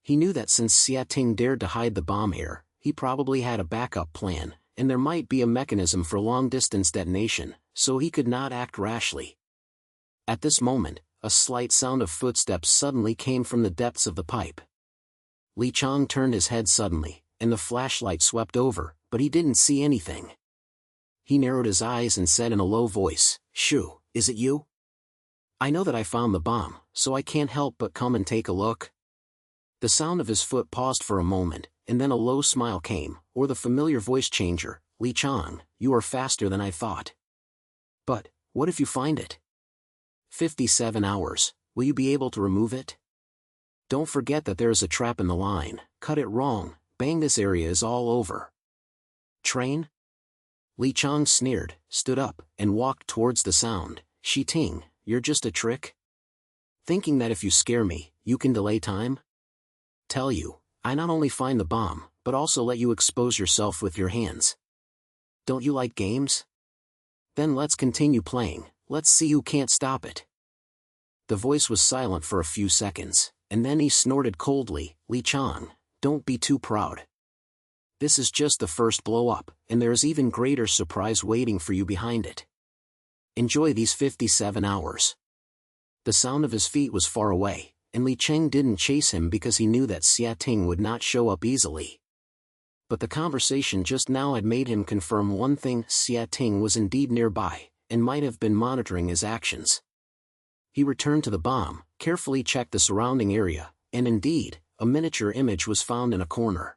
He knew that since Xia Ting dared to hide the bomb here, he probably had a backup plan, and there might be a mechanism for long-distance detonation, so he could not act rashly. At this moment, a slight sound of footsteps suddenly came from the depths of the pipe. Li Qiang turned his head suddenly, and the flashlight swept over, but he didn't see anything. He narrowed his eyes and said in a low voice, "Shoo, is it you? I know that I found the bomb, so I can't help but come and take a look." The sound of his foot paused for a moment, and then a low smile came, or the familiar voice changer, "Li Qiang, you are faster than I thought. But, what if you find it? 57 hours, will you be able to remove it? Don't forget that there is a trap in the line, cut it wrong, bang, this area is all over. Train?" Li Qiang sneered, stood up, and walked towards the sound. "Ting, you're just a trick? Thinking that if you scare me, you can delay time? Tell you, I not only find the bomb, but also let you expose yourself with your hands. Don't you like games? Then let's continue playing, let's see who can't stop it." The voice was silent for a few seconds, and then he snorted coldly, "Li Qiang, don't be too proud. This is just the first blow-up, and there is even greater surprise waiting for you behind it. Enjoy these 57 hours. The sound of his feet was far away, and Li Qiang didn't chase him because he knew that Ting would not show up easily. But the conversation just now had made him confirm one thing: Ting was indeed nearby, and might have been monitoring his actions. He returned to the bomb, carefully checked the surrounding area, and indeed, a miniature image was found in a corner.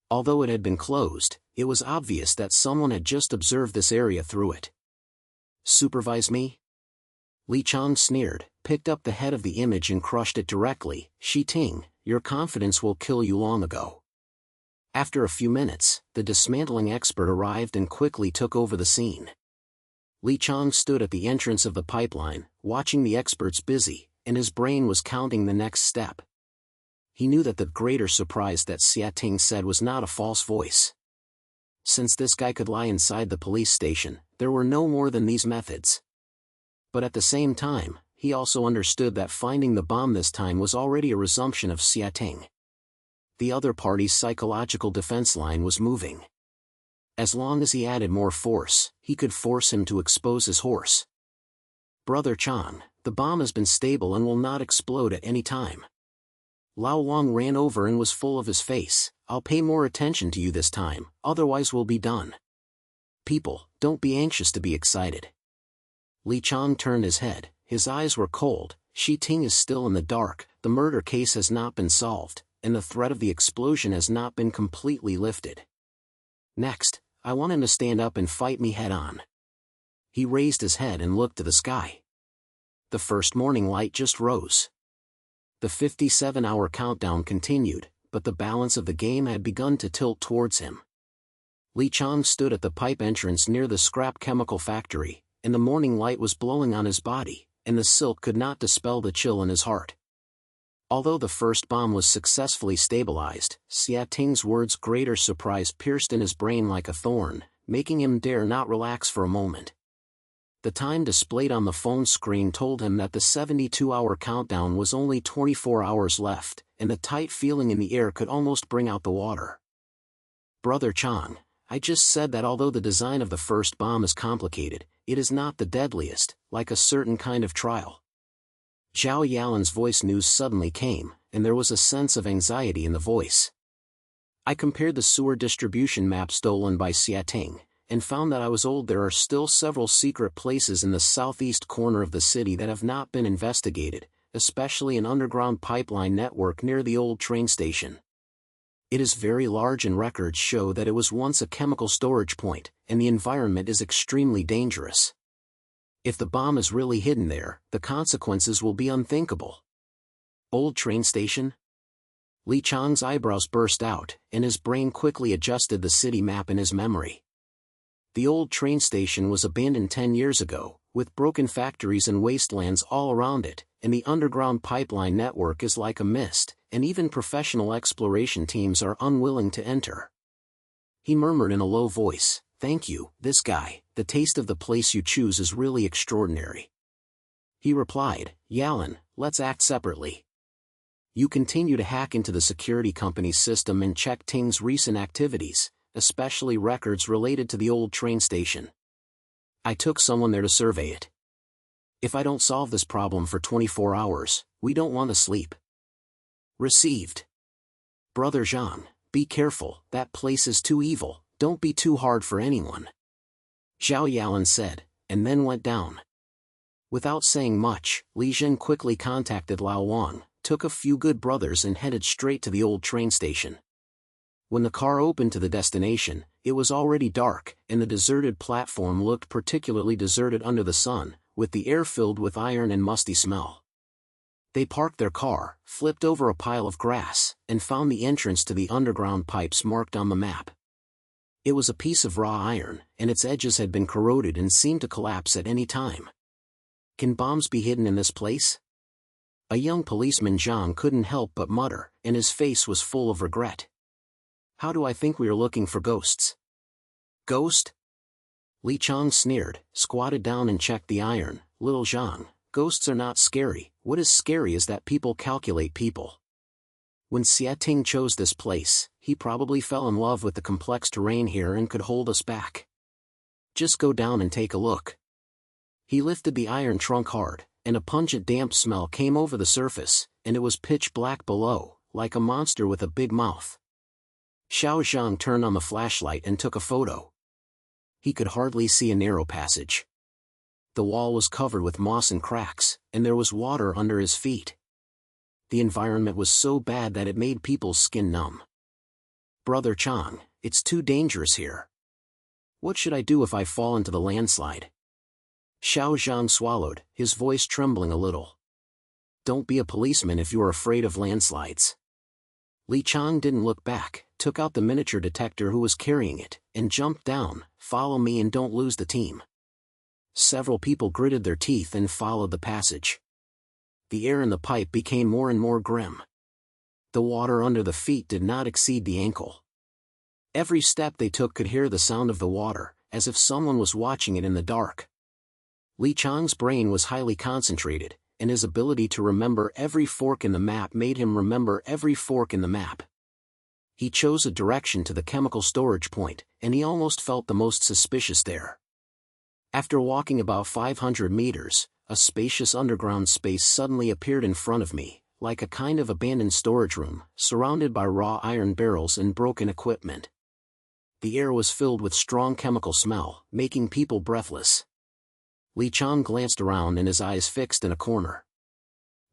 Although it had been closed, it was obvious that someone had just observed this area through it. "Supervise me?" Li Qiang sneered, picked up the head of the image and crushed it directly. "Ting, your confidence will kill you long ago." After a few minutes, the dismantling expert arrived and quickly took over the scene. Li Qiang stood at the entrance of the pipeline, watching the experts busy, and his brain was counting the next step. He knew that the greater surprise that Ting said was not a false voice. Since this guy could lie inside the police station, there were no more than these methods. But at the same time, he also understood that finding the bomb this time was already a resumption of Ting. The other party's psychological defense line was moving. As long as he added more force, he could force him to expose his horse. "Brother Qiang, the bomb has been stable and will not explode at any time." Lao Long ran over and was full of his face. "I'll pay more attention to you this time, otherwise we'll be done. People, don't be anxious to be excited." Li Qiang turned his head, his eyes were cold. Ting is still in the dark, the murder case has not been solved, and the threat of the explosion has not been completely lifted. Next, I want him to stand up and fight me head-on. He raised his head and looked to the sky. The first morning light just rose. The 57-hour countdown continued, but the balance of the game had begun to tilt towards him. Li Qiang stood at the pipe entrance near the scrap chemical factory, and the morning light was blowing on his body, and the silk could not dispel the chill in his heart. Although the first bomb was successfully stabilized, Ting's words' greater surprise pierced in his brain like a thorn, making him dare not relax for a moment. The time displayed on the phone screen told him that the 72-hour countdown was only 24 hours left, and the tight feeling in the air could almost bring out the water. "Brother Qiang, I just said that although the design of the first bomb is complicated, it is not the deadliest, like a certain kind of trial." Zhao Yalin's voice news suddenly came, and there was a sense of anxiety in the voice. "I compared the sewer distribution map stolen by Ting, and found that I was told there are still several secret places in the southeast corner of the city that have not been investigated, especially an underground pipeline network near the old train station. It is very large and records show that it was once a chemical storage point, and the environment is extremely dangerous. If the bomb is really hidden there, the consequences will be unthinkable." "Old train station?" Li Qiang's eyebrows burst out, and his brain quickly adjusted the city map in his memory. The old train station was abandoned 10 years ago, with broken factories and wastelands all around it, and the underground pipeline network is like a mist, and even professional exploration teams are unwilling to enter. He murmured in a low voice, "Thank you, this guy, the taste of the place you choose is really extraordinary." He replied, "Yalin, let's act separately. You continue to hack into the security company's system and check Ting's recent activities, especially records related to the old train station. I took someone there to survey it. If I don't solve this problem for 24 hours, we don't want to sleep." "Received. Brother Zhang, Be careful, that place is too evil, don't be too hard for anyone. Zhao Yalan said, and then went down. Without saying much, Li Qiang quickly contacted Lao Wang, took a few good brothers and headed straight to the old train station. When the car opened to the destination, it was already dark, and the deserted platform looked particularly deserted under the sun, with the air filled with iron and musty smell. They parked their car, flipped over a pile of grass, and found the entrance to the underground pipes marked on the map. It was a piece of raw iron, and its edges had been corroded and seemed to collapse at any time. Can bombs be hidden in this place? A young policeman Zhang couldn't help but mutter, and his face was full of regret. How do I think we are looking for ghosts? Ghost? Li Qiang sneered, squatted down and checked the iron. Little Zhang, ghosts are not scary, what is scary is that people calculate people. When Xia Ting chose this place, he probably fell in love with the complex terrain here and could hold us back. Just go down and take a look. He lifted the iron trunk hard, and a pungent damp smell came over the surface, and it was pitch black below, like a monster with a big mouth. Xiao Zhang turned on the flashlight and took a photo. He could hardly see a narrow passage. The wall was covered with moss and cracks, and there was water under his feet. The environment was so bad that it made people's skin numb. Brother Chang, it's too dangerous here. What should I do if I fall into the landslide? Xiao Zhang swallowed, his voice trembling a little. Don't be a policeman if you're afraid of landslides. Li Qiang didn't look back, took out the miniature detector who was carrying it, and jumped down. Follow me and don't lose the team. Several people gritted their teeth and followed the passage. The air in the pipe became more and more grim. The water under the feet did not exceed the ankle. Every step they took could hear the sound of the water, as if someone was watching it in the dark. Li Qiang's brain was highly concentrated, and his ability to remember every fork in the map made him remember every fork in the map. He chose a direction to the chemical storage point, and he almost felt the most suspicious there. After walking about 500 meters, a spacious underground space suddenly appeared in front of me, like a kind of abandoned storage room, surrounded by raw iron barrels and broken equipment. The air was filled with strong chemical smell, making people breathless. Li Qiang glanced around and his eyes fixed in a corner.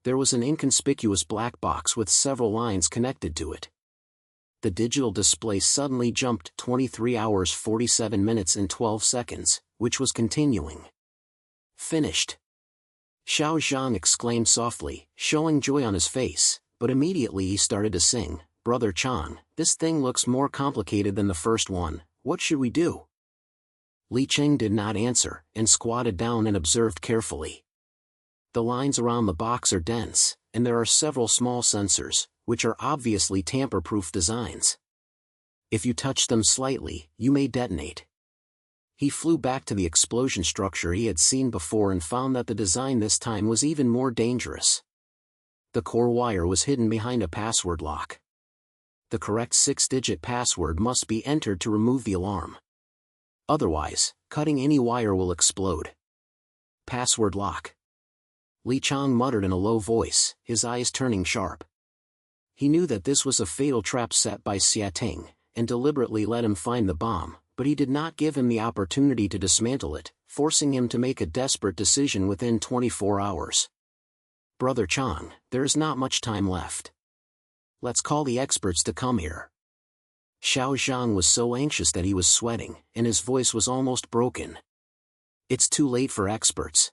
There was an inconspicuous black box with several lines connected to it. The digital display suddenly jumped 23 hours 47 minutes and 12 seconds, which was continuing. Finished. Xiao Zhang exclaimed softly, showing joy on his face, but immediately he started to sing, Brother Chang, this thing looks more complicated than the first one, what should we do? Li Qiang did not answer, and squatted down and observed carefully. The lines around the box are dense, and there are several small sensors, which are obviously tamper-proof designs. If you touch them slightly, you may detonate. He flew back to the explosion structure he had seen before and found that the design this time was even more dangerous. The core wire was hidden behind a password lock. The correct 6-digit password must be entered to remove the alarm. Otherwise, cutting any wire will explode. Password lock. Li Qiang muttered in a low voice, his eyes turning sharp. He knew that this was a fatal trap set by Xia Ting, and deliberately let him find the bomb, but he did not give him the opportunity to dismantle it, forcing him to make a desperate decision within 24 hours. Brother Chang, there is not much time left. Let's call the experts to come here. Xiao Zhang was so anxious that he was sweating, and his voice was almost broken. It's too late for experts.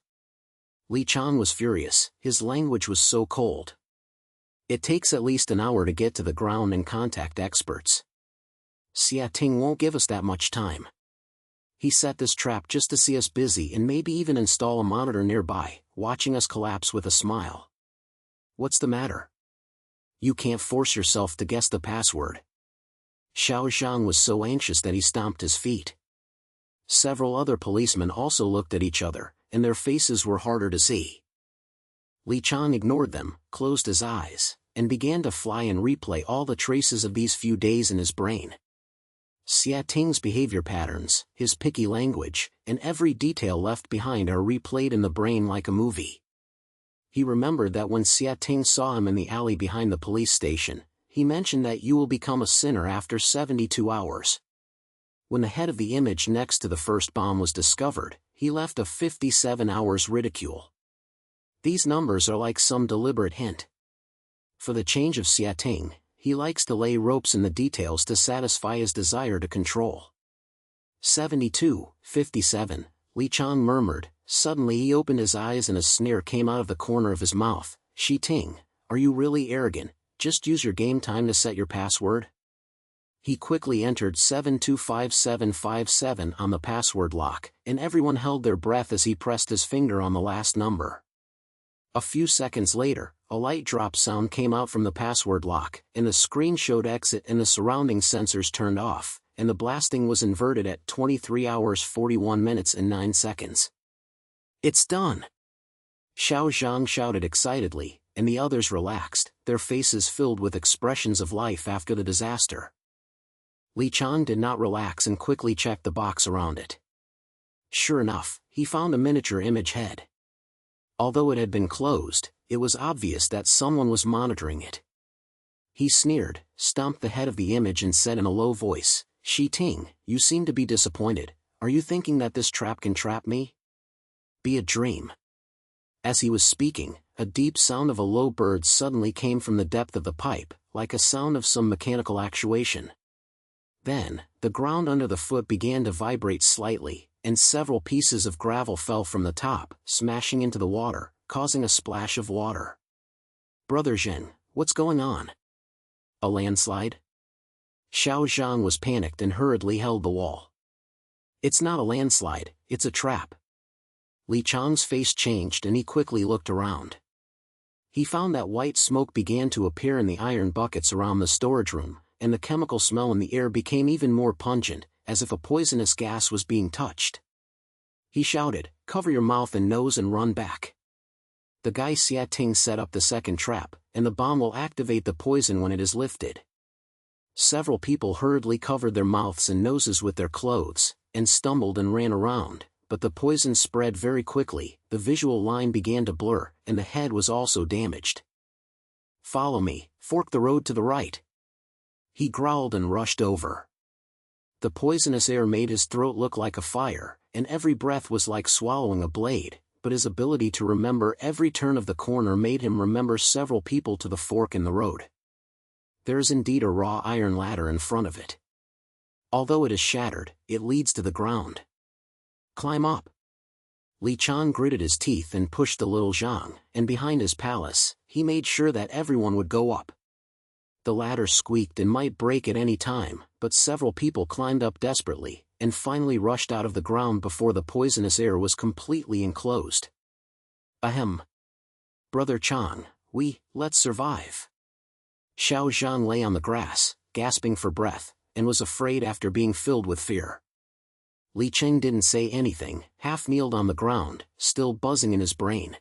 Li Qiang was furious, his language was so cold. It takes at least an hour to get to the ground and contact experts. Xia Ting won't give us that much time. He set this trap just to see us busy and maybe even install a monitor nearby, watching us collapse with a smile. What's the matter? You can't force yourself to guess the password. Xiao Zhang was so anxious that he stomped his feet. Several other policemen also looked at each other, and their faces were harder to see. Li Qiang ignored them, closed his eyes, and began to fly and replay all the traces of these few days in his brain. Xia Ting's behavior patterns, his picky language, and every detail left behind are replayed in the brain like a movie. He remembered that when Xia Ting saw him in the alley behind the police station, he mentioned that you will become a sinner after 72 hours. When the head of the image next to the first bomb was discovered, he left a 57 hours ridicule. These numbers are like some deliberate hint. For the change of Xiating, he likes to lay ropes in the details to satisfy his desire to control. 72, 57, Li Qiang murmured. Suddenly he opened his eyes and a sneer came out of the corner of his mouth. Xiting, are you really arrogant? Just use your game time to set your password? He quickly entered 725757 on the password lock, and everyone held their breath as he pressed his finger on the last number. A few seconds later, a light drop sound came out from the password lock, and the screen showed exit and the surrounding sensors turned off, and the blasting was inverted at 23 hours 41 minutes and 9 seconds. It's done! Xiao Zhang shouted excitedly, and the others relaxed, their faces filled with expressions of life after the disaster. Li Qiang did not relax and quickly checked the box around it. Sure enough, he found a miniature image head. Although it had been closed, it was obvious that someone was monitoring it. He sneered, stomped the head of the image and said in a low voice, Xiting, you seem to be disappointed. Are you thinking that this trap can trap me? Be a dream. As he was speaking, a deep sound of a low bird suddenly came from the depth of the pipe, like a sound of some mechanical actuation. Then, the ground under the foot began to vibrate slightly, and several pieces of gravel fell from the top, smashing into the water, causing a splash of water. Brother Zhen, what's going on? A landslide? Xiao Zhang was panicked and hurriedly held the wall. It's not a landslide, it's a trap. Li Qiang's face changed and he quickly looked around. He found that white smoke began to appear in the iron buckets around the storage room, and the chemical smell in the air became even more pungent, as if a poisonous gas was being touched. He shouted, cover your mouth and nose and run back. The guy Xiating set up the second trap, and the bomb will activate the poison when it is lifted. Several people hurriedly covered their mouths and noses with their clothes, and stumbled and ran around, but the poison spread very quickly, the visual line began to blur, and the head was also damaged. Follow me, fork the road to the right. He growled and rushed over. The poisonous air made his throat look like a fire, and every breath was like swallowing a blade, but his ability to remember every turn of the corner made him remember several people to the fork in the road. There is indeed a raw iron ladder in front of it. Although it is shattered, it leads to the ground. Climb up. Li Qiang gritted his teeth and pushed the little Zhang, and behind his palace, he made sure that everyone would go up. The ladder squeaked and might break at any time, but several people climbed up desperately, and finally rushed out of the ground before the poisonous air was completely enclosed. Ahem. Brother Chang, let's survive. Xiao Zhang lay on the grass, gasping for breath, and was afraid after being filled with fear. Li Qiang didn't say anything, half-kneeled on the ground, still buzzing in his brain.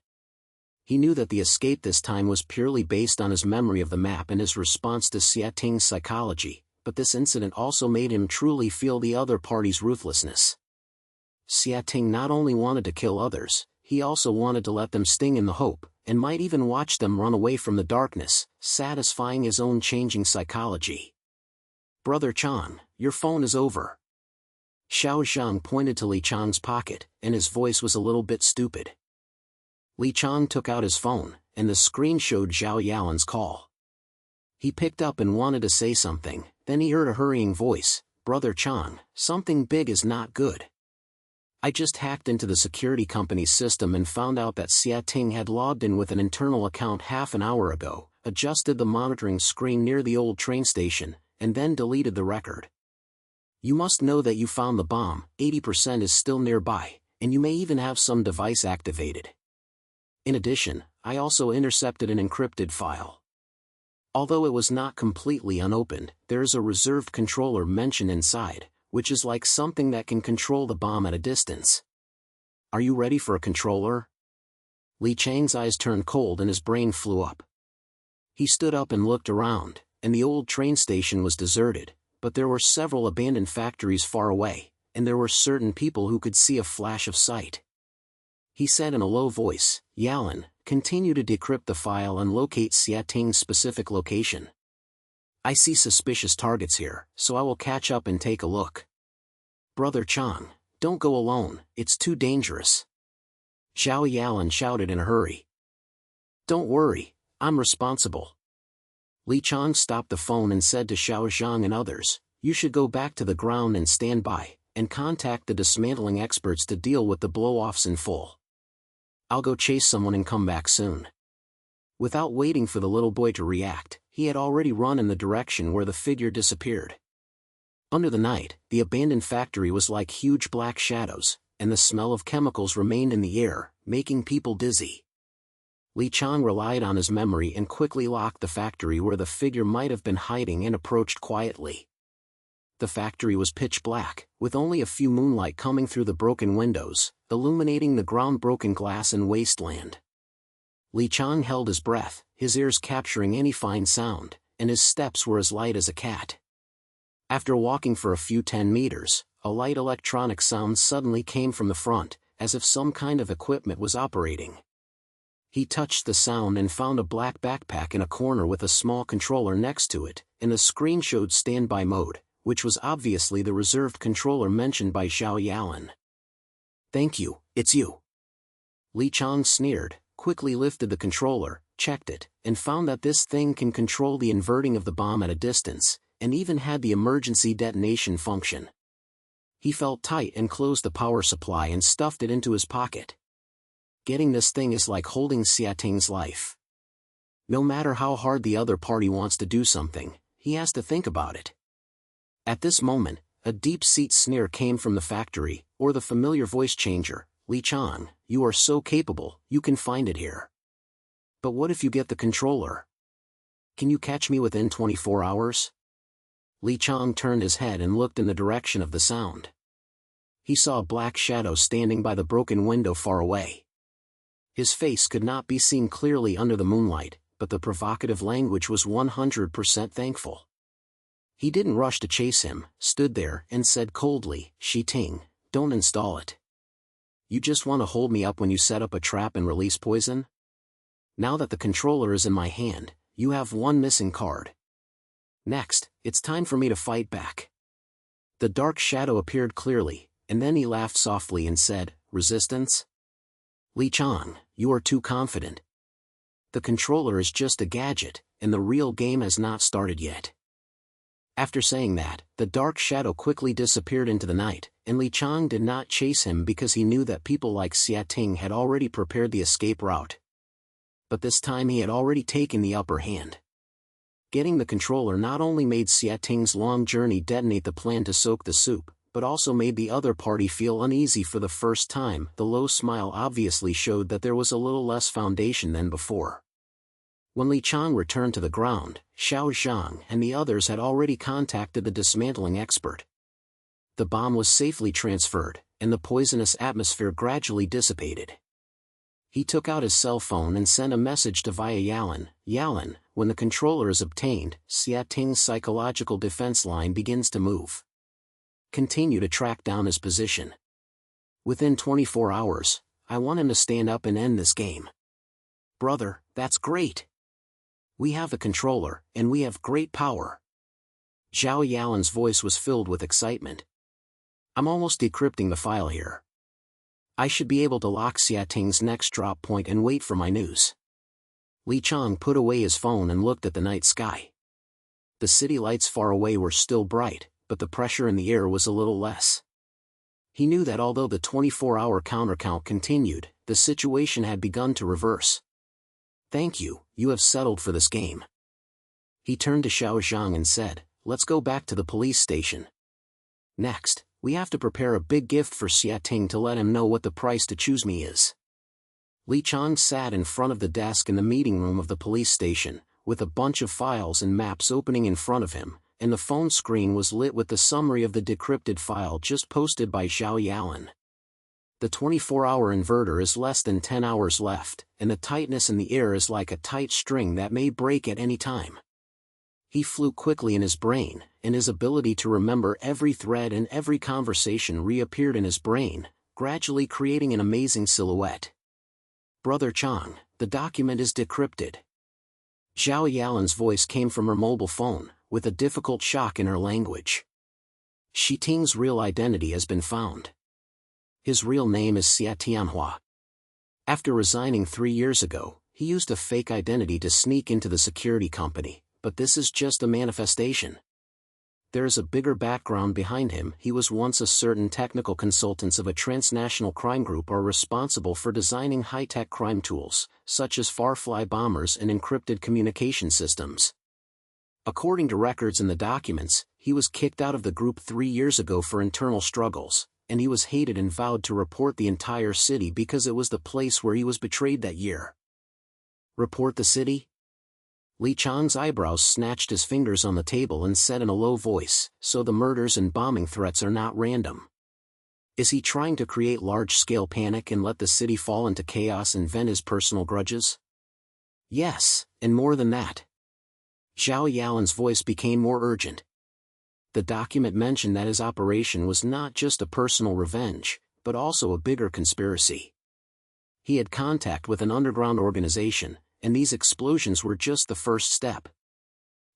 He knew that the escape this time was purely based on his memory of the map and his response to Xiating's psychology, but this incident also made him truly feel the other party's ruthlessness. Xiating not only wanted to kill others, he also wanted to let them sting in the hope, and might even watch them run away from the darkness, satisfying his own changing psychology. Brother Chang, your phone is over. Xiao Zhang pointed to Li Qiang's pocket, and his voice was a little bit stupid. Li Qiang took out his phone, and the screen showed Zhao Yalan's call. He picked up and wanted to say something, then he heard a hurrying voice, Brother Chang, something big is not good. I just hacked into the security company's system and found out that Xiating had logged in with an internal account half an hour ago, adjusted the monitoring screen near the old train station, and then deleted the record. You must know that you found the bomb, 80% is still nearby, and you may even have some device activated. In addition, I also intercepted an encrypted file. Although it was not completely unopened, there is a reserved controller mentioned inside, which is like something that can control the bomb at a distance. Are you ready for a controller? Li Qiang's eyes turned cold and his brain flew up. He stood up and looked around, and the old train station was deserted, but there were several abandoned factories far away, and there were certain people who could see a flash of sight. He said in a low voice, Yalan, continue to decrypt the file and locate Xiating's specific location. I see suspicious targets here, so I will catch up and take a look. Brother Qiang, don't go alone, it's too dangerous. Zhao Yalan shouted in a hurry. Don't worry, I'm responsible. Li Qiang stopped the phone and said to Xiao Zhang and others, you should go back to the ground and stand by, and contact the dismantling experts to deal with the blow-offs in full. I'll go chase someone and come back soon. Without waiting for the little boy to react, he had already run in the direction where the figure disappeared. Under the night, the abandoned factory was like huge black shadows, and the smell of chemicals remained in the air, making people dizzy. Li Qiang relied on his memory and quickly locked the factory where the figure might have been hiding and approached quietly. The factory was pitch black, with only a few moonlight coming through the broken windows, illuminating the ground-broken glass and wasteland. Li Qiang held his breath, his ears capturing any fine sound, and his steps were as light as a cat. After walking for a few 10 meters, a light electronic sound suddenly came from the front, as if some kind of equipment was operating. He touched the sound and found a black backpack in a corner with a small controller next to it, and the screen showed standby mode, which was obviously the reserved controller mentioned by Zhao Yalan. Thank you, it's you. Li Qiang sneered, quickly lifted the controller, checked it, and found that this thing can control the inverting of the bomb at a distance, and even had the emergency detonation function. He felt tight and closed the power supply and stuffed it into his pocket. Getting this thing is like holding Xiating's life. No matter how hard the other party wants to do something, he has to think about it. At this moment, a deep-seat sneer came from the factory, or the familiar voice changer, Li Qiang, you are so capable, you can find it here. But what if you get the controller? Can you catch me within 24 hours? Li Qiang turned his head and looked in the direction of the sound. He saw a black shadow standing by the broken window far away. His face could not be seen clearly under the moonlight, but the provocative language was 100% thankful. He didn't rush to chase him, stood there, and said coldly, Xiting, don't install it. You just want to hold me up when you set up a trap and release poison? Now that the controller is in my hand, you have one missing card. Next, it's time for me to fight back. The dark shadow appeared clearly, and then he laughed softly and said, Resistance? Li Qiang, you are too confident. The controller is just a gadget, and the real game has not started yet. After saying that, the dark shadow quickly disappeared into the night, and Li Qiang did not chase him because he knew that people like Xiating had already prepared the escape route. But this time he had already taken the upper hand. Getting the controller not only made Xiating's long journey detonate the plan to soak the soup, but also made the other party feel uneasy for the first time. The low smile obviously showed that there was a little less foundation than before. When Li Qiang returned to the ground, Xiao Zhang and the others had already contacted the dismantling expert. The bomb was safely transferred, and the poisonous atmosphere gradually dissipated. He took out his cell phone and sent a message to Via Yalan. Yalan, when the controller is obtained, Xiating's psychological defense line begins to move. Continue to track down his position. Within 24 hours, I want him to stand up and end this game. Brother, that's great. We have the controller, and we have great power. Zhao Yalan's voice was filled with excitement. I'm almost decrypting the file here. I should be able to lock Xiating's next drop point and wait for my news. Li Qiang put away his phone and looked at the night sky. The city lights far away were still bright, but the pressure in the air was a little less. He knew that although the 24-hour countercount continued, the situation had begun to reverse. Thank you, you have settled for this game. He turned to Xiao Zhang and said, let's go back to the police station. Next, we have to prepare a big gift for Xiating to let him know what the price to choose me is. Li Qiang sat in front of the desk in the meeting room of the police station, with a bunch of files and maps opening in front of him, and the phone screen was lit with the summary of the decrypted file just posted by Zhao Yalan. The 24-hour inverter is less than 10 hours left, and the tightness in the air is like a tight string that may break at any time. He flew quickly in his brain, and his ability to remember every thread and every conversation reappeared in his brain, gradually creating an amazing silhouette. Brother Qiang, the document is decrypted. Zhao Yalan's voice came from her mobile phone, with a difficult shock in her language. Shi Ting's real identity has been found. His real name is Xia Tianhua. After resigning 3 years ago, he used a fake identity to sneak into the security company, but this is just a manifestation. There is a bigger background behind him. He was once a certain technical consultants of a transnational crime group are responsible for designing high-tech crime tools, such as far-fly bombers and encrypted communication systems. According to records in the documents, he was kicked out of the group 3 years ago for internal struggles, and he was hated and vowed to report the entire city because it was the place where he was betrayed that year. Report the city? Li Qiang's eyebrows snatched his fingers on the table and said in a low voice, so the murders and bombing threats are not random. Is he trying to create large-scale panic and let the city fall into chaos and vent his personal grudges? Yes, and more than that. Zhao Yalin's voice became more urgent. The document mentioned that his operation was not just a personal revenge, but also a bigger conspiracy. He had contact with an underground organization, and these explosions were just the first step.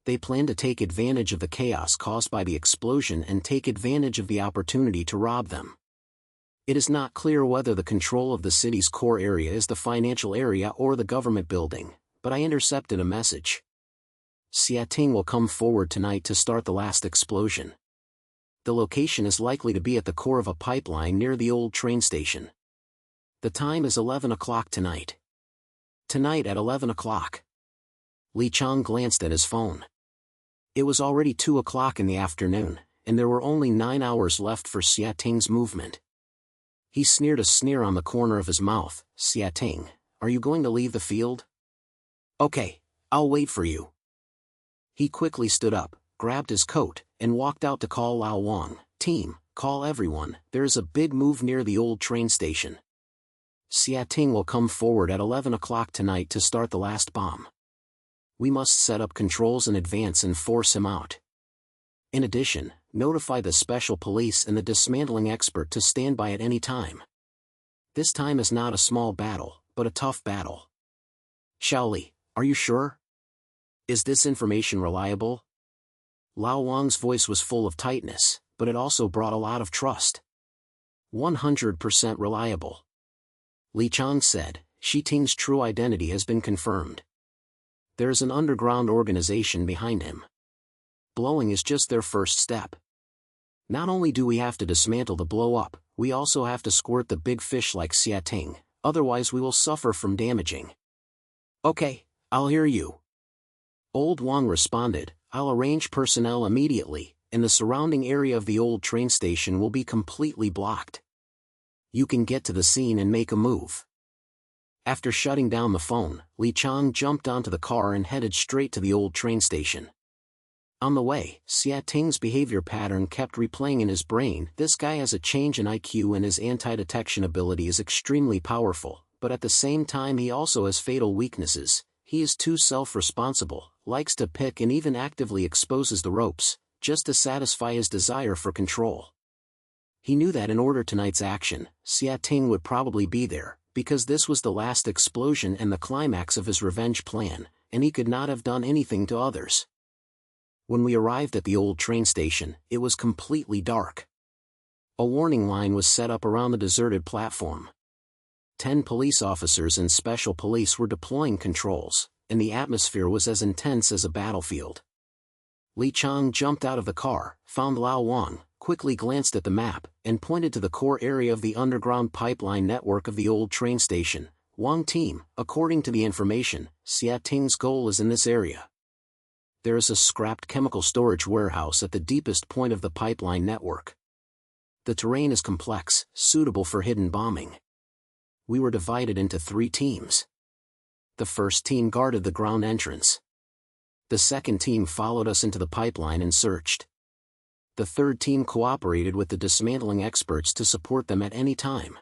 They planned to take advantage of the chaos caused by the explosion and take advantage of the opportunity to rob them. It is not clear whether the control of the city's core area is the financial area or the government building, but I intercepted a message. Xia Ting will come forward tonight to start the last explosion. The location is likely to be at the core of a pipeline near the old train station. The time is 11 o'clock tonight. Tonight at 11 o'clock. Li Qiang glanced at his phone. It was already 2 o'clock in the afternoon, and there were only 9 hours left for Xia Ting's movement. He sneered a sneer on the corner of his mouth. Xia Ting, are you going to leave the field? Okay, I'll wait for you. He quickly stood up, grabbed his coat, and walked out to call Lao Wang. Team, call everyone, there is a big move near the old train station. Xia Ting will come forward at 11 o'clock tonight to start the last bomb. We must set up controls in advance and force him out. In addition, notify the special police and the dismantling expert to stand by at any time. This time is not a small battle, but a tough battle. Shaoli, are you sure? Is this information reliable? Lao Wang's voice was full of tightness, but it also brought a lot of trust. 100% reliable. Li Qiang said, Shi Ting's true identity has been confirmed. There is an underground organization behind him. Blowing is just their first step. Not only do we have to dismantle the blow-up, we also have to squirt the big fish like Xia Ting, otherwise we will suffer from damaging. Okay, I'll hear you. Old Wang responded, I'll arrange personnel immediately, and the surrounding area of the old train station will be completely blocked. You can get to the scene and make a move. After shutting down the phone, Li Qiang jumped onto the car and headed straight to the old train station. On the way, Xia Ting's behavior pattern kept replaying in his brain. This guy has a change in IQ and his anti-detection ability is extremely powerful, but at the same time he also has fatal weaknesses. He is too self-responsible, likes to pick and even actively exposes the ropes, just to satisfy his desire for control. He knew that in order tonight's action, Xia Ting would probably be there, because this was the last explosion and the climax of his revenge plan, and he could not have done anything to others. When we arrived at the old train station, it was completely dark. A warning line was set up around the deserted platform. 10 police officers and special police were deploying controls, and the atmosphere was as intense as a battlefield. Li Qiang jumped out of the car, found Lao Wang, quickly glanced at the map, and pointed to the core area of the underground pipeline network of the old train station. Wang team, according to the information, Xia Ting's goal is in this area. There is a scrapped chemical storage warehouse at the deepest point of the pipeline network. The terrain is complex, suitable for hidden bombing. We were divided into 3 teams. The first team guarded the ground entrance. The second team followed us into the pipeline and searched. The third team cooperated with the dismantling experts to support them at any time.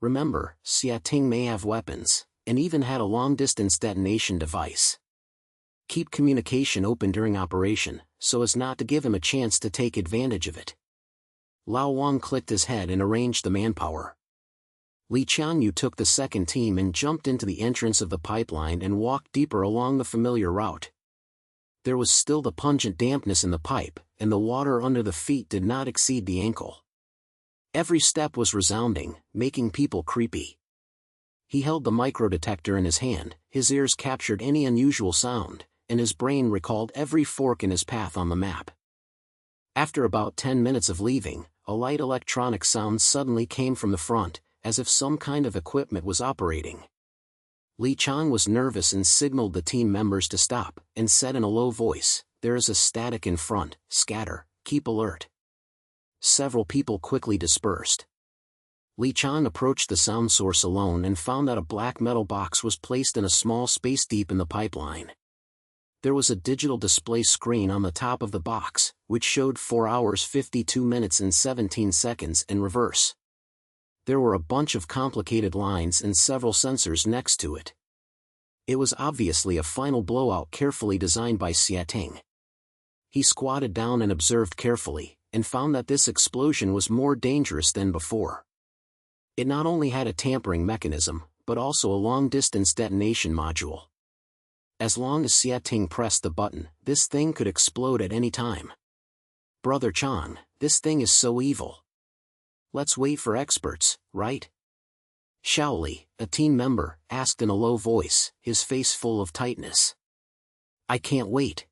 Remember, Xia Ting may have weapons, and even had a long-distance detonation device. Keep communication open during operation, so as not to give him a chance to take advantage of it. Lao Wang clicked his head and arranged the manpower. Li Qiang took the second team and jumped into the entrance of the pipeline and walked deeper along the familiar route. There was still the pungent dampness in the pipe, and the water under the feet did not exceed the ankle. Every step was resounding, making people creepy. He held the microdetector in his hand, his ears captured any unusual sound, and his brain recalled every fork in his path on the map. After about 10 minutes of leaving, a light electronic sound suddenly came from the front, as if some kind of equipment was operating. Li Qiang was nervous and signaled the team members to stop, and said in a low voice, "There is a static in front, scatter, keep alert." Several people quickly dispersed. Li Qiang approached the sound source alone and found that a black metal box was placed in a small space deep in the pipeline. There was a digital display screen on the top of the box, which showed 4 hours 52 minutes and 17 seconds in reverse. There were a bunch of complicated lines and several sensors next to it. It was obviously a final blowout carefully designed by Xiating. He squatted down and observed carefully, and found that this explosion was more dangerous than before. It not only had a tampering mechanism, but also a long-distance detonation module. As long as Xiating pressed the button, this thing could explode at any time. "Brother Chang, this thing is so evil. Let's wait for experts, right?" Shaoli, a team member, asked in a low voice, his face full of tightness. "I can't wait."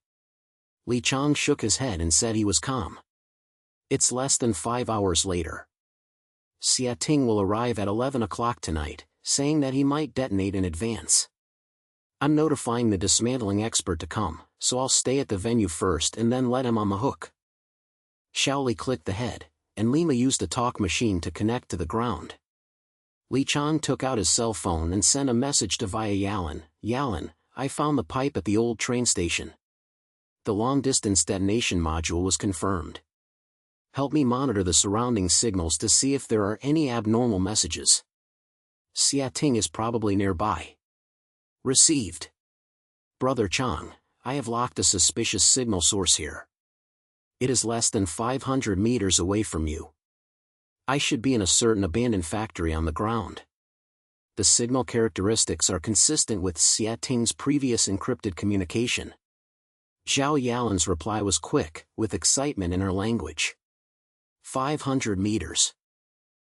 Li Qiang shook his head and said he was calm. "It's less than 5 hours later. Xiating will arrive at 11 o'clock tonight, saying that he might detonate in advance. I'm notifying the dismantling expert to come, so I'll stay at the venue first and then let him on the hook." Shaoli clicked the head, and Lima used a talk machine to connect to the ground. Li Qiang took out his cell phone and sent a message to Via Yalan. "Yalan, I found the pipe at the old train station. The long-distance detonation module was confirmed. Help me monitor the surrounding signals to see if there are any abnormal messages. Xiating is probably nearby." Received. "Brother Chang, I have locked a suspicious signal source here. It is less than 500 meters away from you. I should be in a certain abandoned factory on the ground. The signal characteristics are consistent with Xiating's previous encrypted communication." Zhao Yalan's reply was quick, with excitement in her language. 500 meters.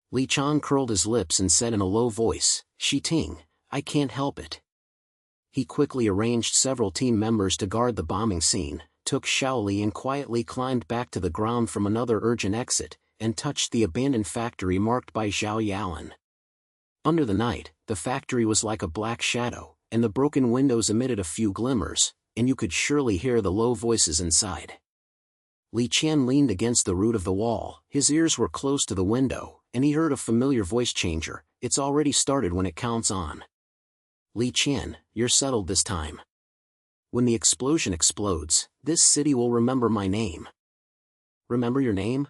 Li Qiang curled his lips and said in a low voice, "Xiting, I can't help it." He quickly arranged several team members to guard the bombing scene, took Shaoli and quietly climbed back to the ground from another urgent exit, and touched the abandoned factory marked by Zhao Yalan. Under the night, the factory was like a black shadow, and the broken windows emitted a few glimmers, and you could surely hear the low voices inside. Li Qiang leaned against the root of the wall, his ears were close to the window, and he heard a familiar voice changer. "It's already started when it counts on. Li Qiang, you're settled this time. When the explosion explodes, this city will remember my name." "Remember your name?"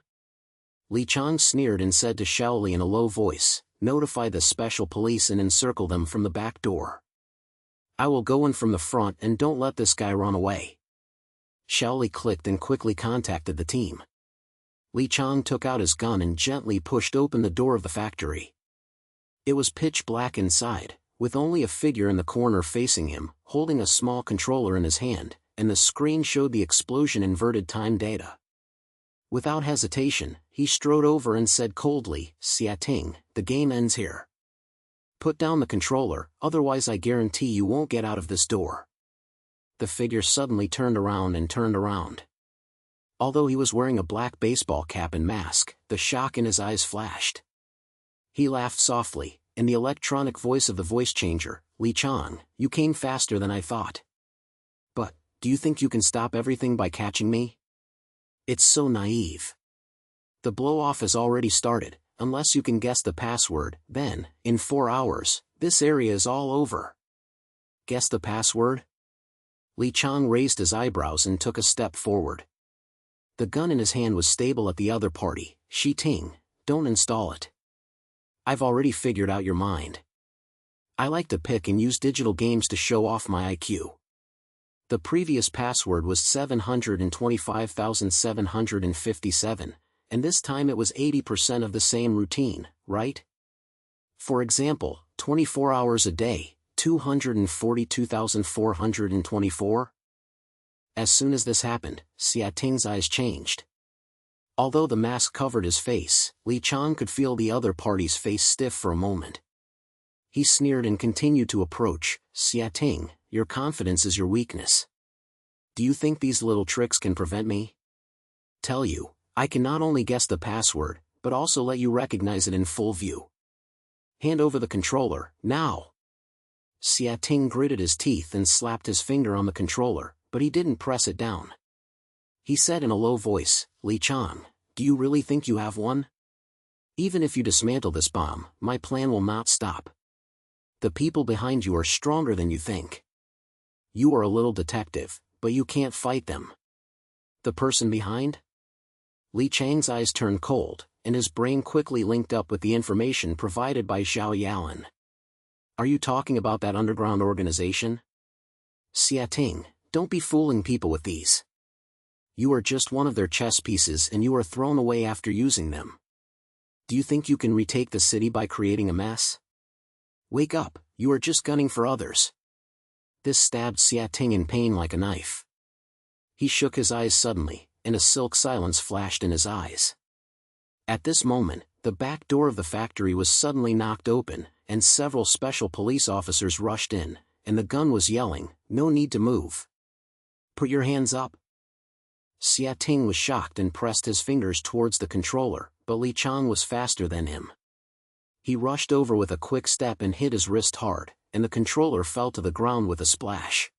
Li Qiang sneered and said to Shaoli in a low voice, "Notify the special police and encircle them from the back door. I will go in from the front and don't let this guy run away." Shaoli clicked and quickly contacted the team. Li Qiang took out his gun and gently pushed open the door of the factory. It was pitch black inside, with only a figure in the corner facing him, holding a small controller in his hand, and the screen showed the explosion inverted time data. Without hesitation, he strode over and said coldly, "Xiating, the game ends here. Put down the controller, otherwise I guarantee you won't get out of this door." The figure suddenly turned around. Although he was wearing a black baseball cap and mask, the shock in his eyes flashed. He laughed softly, and the electronic voice of the voice changer, "Li Qiang, you came faster than I thought. But, do you think you can stop everything by catching me? It's so naive. The blow-off has already started, unless you can guess the password, then, in 4 hours, this area is all over." "Guess the password?" Li Qiang raised his eyebrows and took a step forward. The gun in his hand was stable at the other party. "Xiting, don't install it. I've already figured out your mind. I like to pick and use digital games to show off my IQ. The previous password was 725,757, and this time it was 80% of the same routine, right? For example, 24 hours a day, 242,424? As soon as this happened, Xia Ting's eyes changed. Although the mask covered his face, Li Qiang could feel the other party's face stiff for a moment. He sneered and continued to approach. Xia Ting, your confidence is your weakness. Do you think these little tricks can prevent me? Tell you, I can not only guess the password, but also let you recognize it in full view. Hand over the controller, now. Xia Ting gritted his teeth and slapped his finger on the controller, but he didn't press it down. He said in a low voice, Li Qiang, do you really think you have one? Even if you dismantle this bomb, my plan will not stop. The people behind you are stronger than you think. You are a little detective, but you can't fight them. The person behind? Li Qiang's eyes turned cold, and his brain quickly linked up with the information provided by Zhao Yalan. Are you talking about that underground organization? Xia Ting, don't be fooling people with these. You are just one of their chess pieces and you are thrown away after using them. Do you think you can retake the city by creating a mess? Wake up, you are just gunning for others. This stabbed Xia Ting in pain like a knife. He shook his eyes suddenly, and a silk silence flashed in his eyes. At this moment, the back door of the factory was suddenly knocked open, and several special police officers rushed in, and the gun was yelling, no need to move. Put your hands up. Xia Ting was shocked and pressed his fingers towards the controller, but Li Qiang was faster than him. He rushed over with a quick step and hit his wrist hard, and the controller fell to the ground with a splash.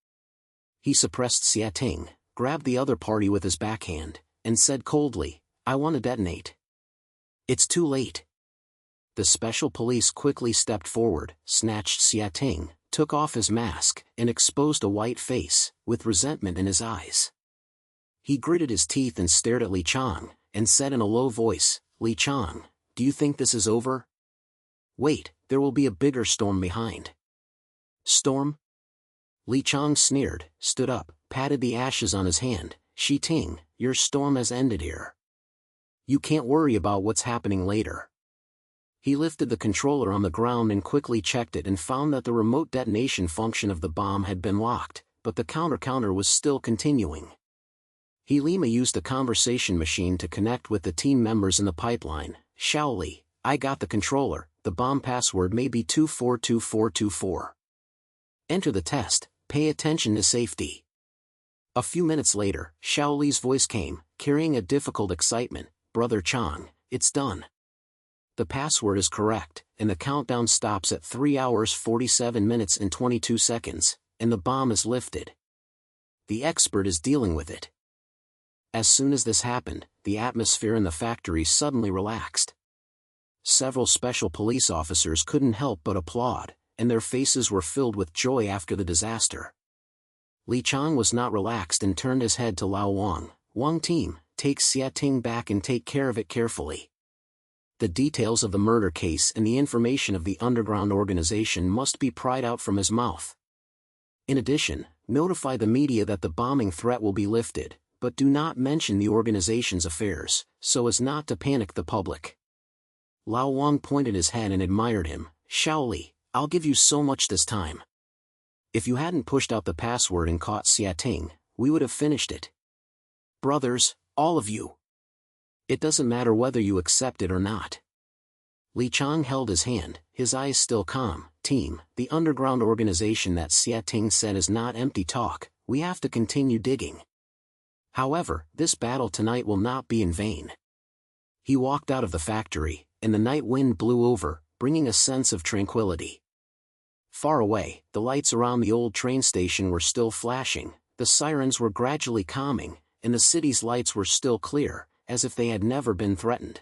He suppressed Xia Ting, grabbed the other party with his backhand, and said coldly, I want to detonate. It's too late. The special police quickly stepped forward, snatched Xia Ting, took off his mask, and exposed a white face, with resentment in his eyes. He gritted his teeth and stared at Li Qiang, and said in a low voice, Li Qiang, do you think this is over? Wait, there will be a bigger storm behind. Storm? Li Qiang sneered, stood up, patted the ashes on his hand. Xi Ting, your storm has ended here. You can't worry about what's happening later. He lifted the controller on the ground and quickly checked it and found that the remote detonation function of the bomb had been locked, but the counter was still continuing. He Lima used the conversation machine to connect with the team members in the pipeline. Xiao Li, I got the controller, the bomb password may be 242424. Enter the test, pay attention to safety. A few minutes later, Xiao Li's voice came, carrying a difficult excitement, Brother Qiang, it's done. The password is correct, and the countdown stops at 3 hours 47 minutes and 22 seconds, and the bomb is lifted. The expert is dealing with it. As soon as this happened, the atmosphere in the factory suddenly relaxed. Several special police officers couldn't help but applaud, and their faces were filled with joy after the disaster. Li Qiang was not relaxed and turned his head to Lao Wang. Wang team, take Xia Ting back and take care of it carefully. The details of the murder case and the information of the underground organization must be pried out from his mouth. In addition, notify the media that the bombing threat will be lifted, but do not mention the organization's affairs, so as not to panic the public. Lao Wang pointed his head and admired him. Xiao Li, I'll give you so much this time. If you hadn't pushed out the password and caught Xia Ting, we would have finished it. Brothers, all of you. It doesn't matter whether you accept it or not. Li Qiang held his hand, his eyes still calm. Team, the underground organization that Xia Ting said is not empty talk, we have to continue digging. However, this battle tonight will not be in vain. He walked out of the factory, and the night wind blew over, bringing a sense of tranquility. Far away, the lights around the old train station were still flashing, the sirens were gradually calming, and the city's lights were still clear, as if they had never been threatened.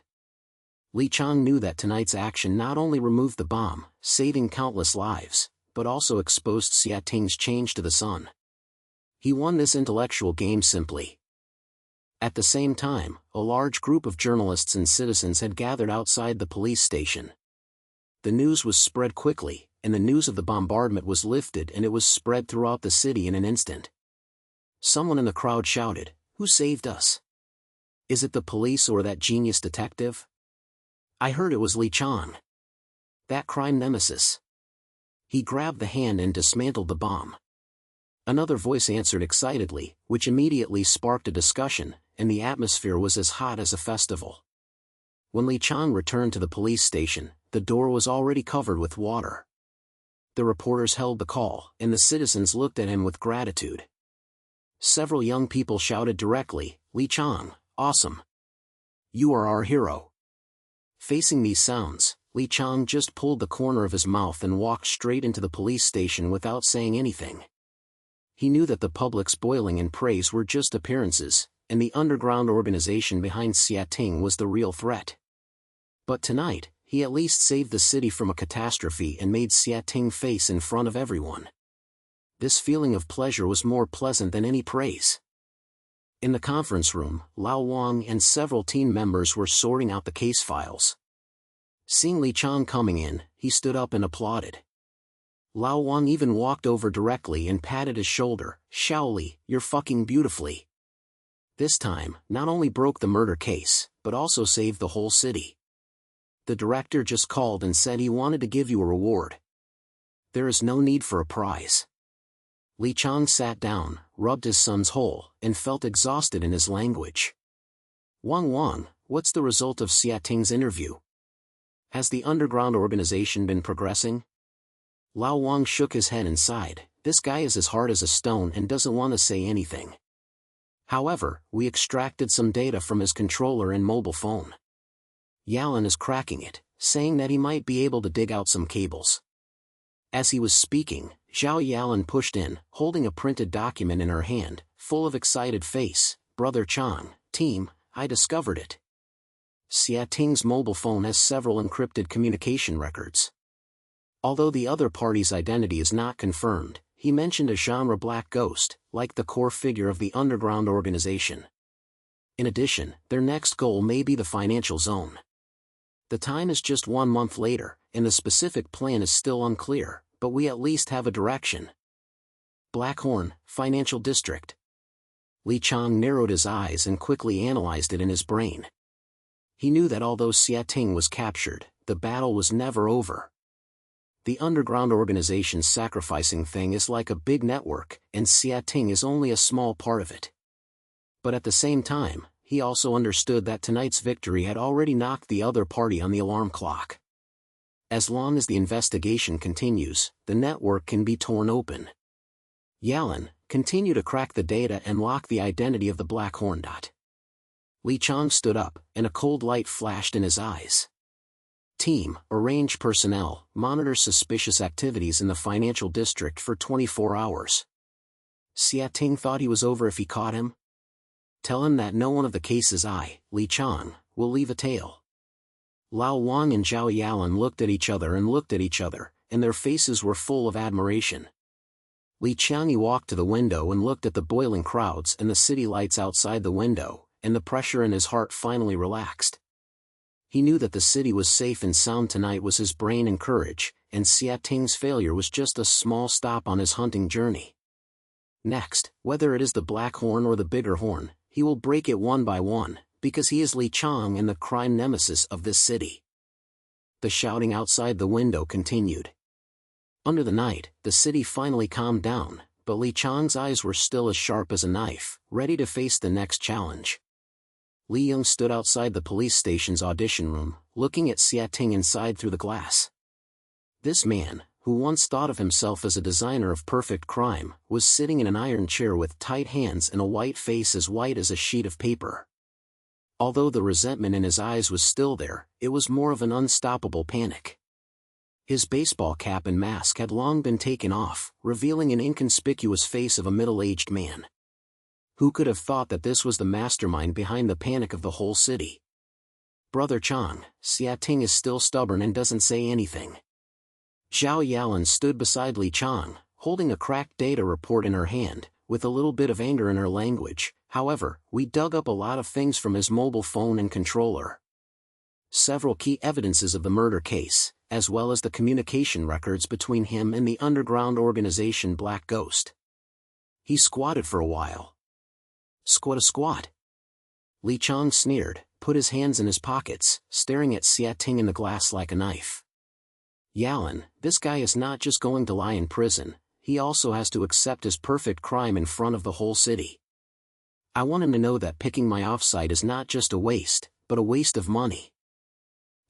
Li Qiang knew that tonight's action not only removed the bomb, saving countless lives, but also exposed Xia Ting's change to the sun. He won this intellectual game simply. At the same time, a large group of journalists and citizens had gathered outside the police station. The news was spread quickly, and the news of the bombardment was lifted and it was spread throughout the city in an instant. Someone in the crowd shouted, "Who saved us? Is it the police or that genius detective? I heard it was Li Qiang. That crime nemesis." He grabbed the hand and dismantled the bomb. Another voice answered excitedly, which immediately sparked a discussion, and the atmosphere was as hot as a festival. When Li Qiang returned to the police station, the door was already covered with water. The reporters held the call, and the citizens looked at him with gratitude. Several young people shouted directly, "Li Qiang, awesome! You are our hero!" Facing these sounds, Li Qiang just pulled the corner of his mouth and walked straight into the police station without saying anything. He knew that the public's boiling in praise were just appearances, and the underground organization behind Xia Ting was the real threat. But tonight, he at least saved the city from a catastrophe and made Xia Ting face in front of everyone. This feeling of pleasure was more pleasant than any praise. In the conference room, Lao Wang and several team members were sorting out the case files. Seeing Li Qiang coming in, he stood up and applauded. Lao Wang even walked over directly and patted his shoulder. "Shaoli, you're fucking beautifully." This time, not only broke the murder case, but also saved the whole city. The director just called and said he wanted to give you a reward. There is no need for a prize. Li Qiang sat down, rubbed his son's hole, and felt exhausted in his language. Wang, what's the result of Xia Ting's interview? Has the underground organization been progressing? Lao Wang shook his head and sighed. This guy is as hard as a stone and doesn't want to say anything. However, we extracted some data from his controller and mobile phone. Yalan is cracking it, saying that he might be able to dig out some cables. As he was speaking, Zhao Yalan pushed in, holding a printed document in her hand, full of excited face. "Brother Qiang, team, I discovered it. Xia Ting's mobile phone has several encrypted communication records. Although the other party's identity is not confirmed, he mentioned a genre black ghost, like the core figure of the underground organization. In addition, their next goal may be the financial zone. The time is just 1 month later, and the specific plan is still unclear, but we at least have a direction. Blackhorn, Financial District." Li Qiang narrowed his eyes and quickly analyzed it in his brain. He knew that although Xia Ting was captured, the battle was never over. The underground organization's sacrificing thing is like a big network, and Xia Ting is only a small part of it. But at the same time, he also understood that tonight's victory had already knocked the other party on the alarm clock. As long as the investigation continues, the network can be torn open. Yalan, continue to crack the data and lock the identity of the Black Horn. Li Qiang stood up, and a cold light flashed in his eyes. Team, arrange personnel, monitor suspicious activities in the financial district for 24 hours. Xia Ting thought he was over if he caught him. Tell him that no one of the cases Li Qiang, will leave a tail. Lao Wang and Zhao Yalan looked at each other, and their faces were full of admiration. Li Qiang walked to the window and looked at the boiling crowds and the city lights outside the window, and the pressure in his heart finally relaxed. He knew that the city was safe and sound tonight was his brain and courage, and Xia Ting's failure was just a small stop on his hunting journey. Next, whether it is the Black Horn or the bigger horn, he will break it one by one, because he is Li Qiang and the crime nemesis of this city. The shouting outside the window continued. Under the night, the city finally calmed down, but Li Qiang's eyes were still as sharp as a knife, ready to face the next challenge. Li Qiang stood outside the police station's audition room, looking at Xia Ting inside through the glass. This man, who once thought of himself as a designer of perfect crime, was sitting in an iron chair with tight hands and a white face as white as a sheet of paper. Although the resentment in his eyes was still there, it was more of an unstoppable panic. His baseball cap and mask had long been taken off, revealing an inconspicuous face of a middle-aged man. Who could have thought that this was the mastermind behind the panic of the whole city? Brother Qiang, Xia Ting is still stubborn and doesn't say anything. Zhao Yalan stood beside Li Qiang, holding a cracked data report in her hand, with a little bit of anger in her language. However, we dug up a lot of things from his mobile phone and controller. Several key evidences of the murder case, as well as the communication records between him and the underground organization Black Ghost. He squatted for a while. Squat. Li Qiang sneered, put his hands in his pockets, staring at Xia Ting in the glass like a knife. Yalan, this guy is not just going to lie in prison, he also has to accept his perfect crime in front of the whole city. I want him to know that picking my offside is not just a waste, but a waste of money.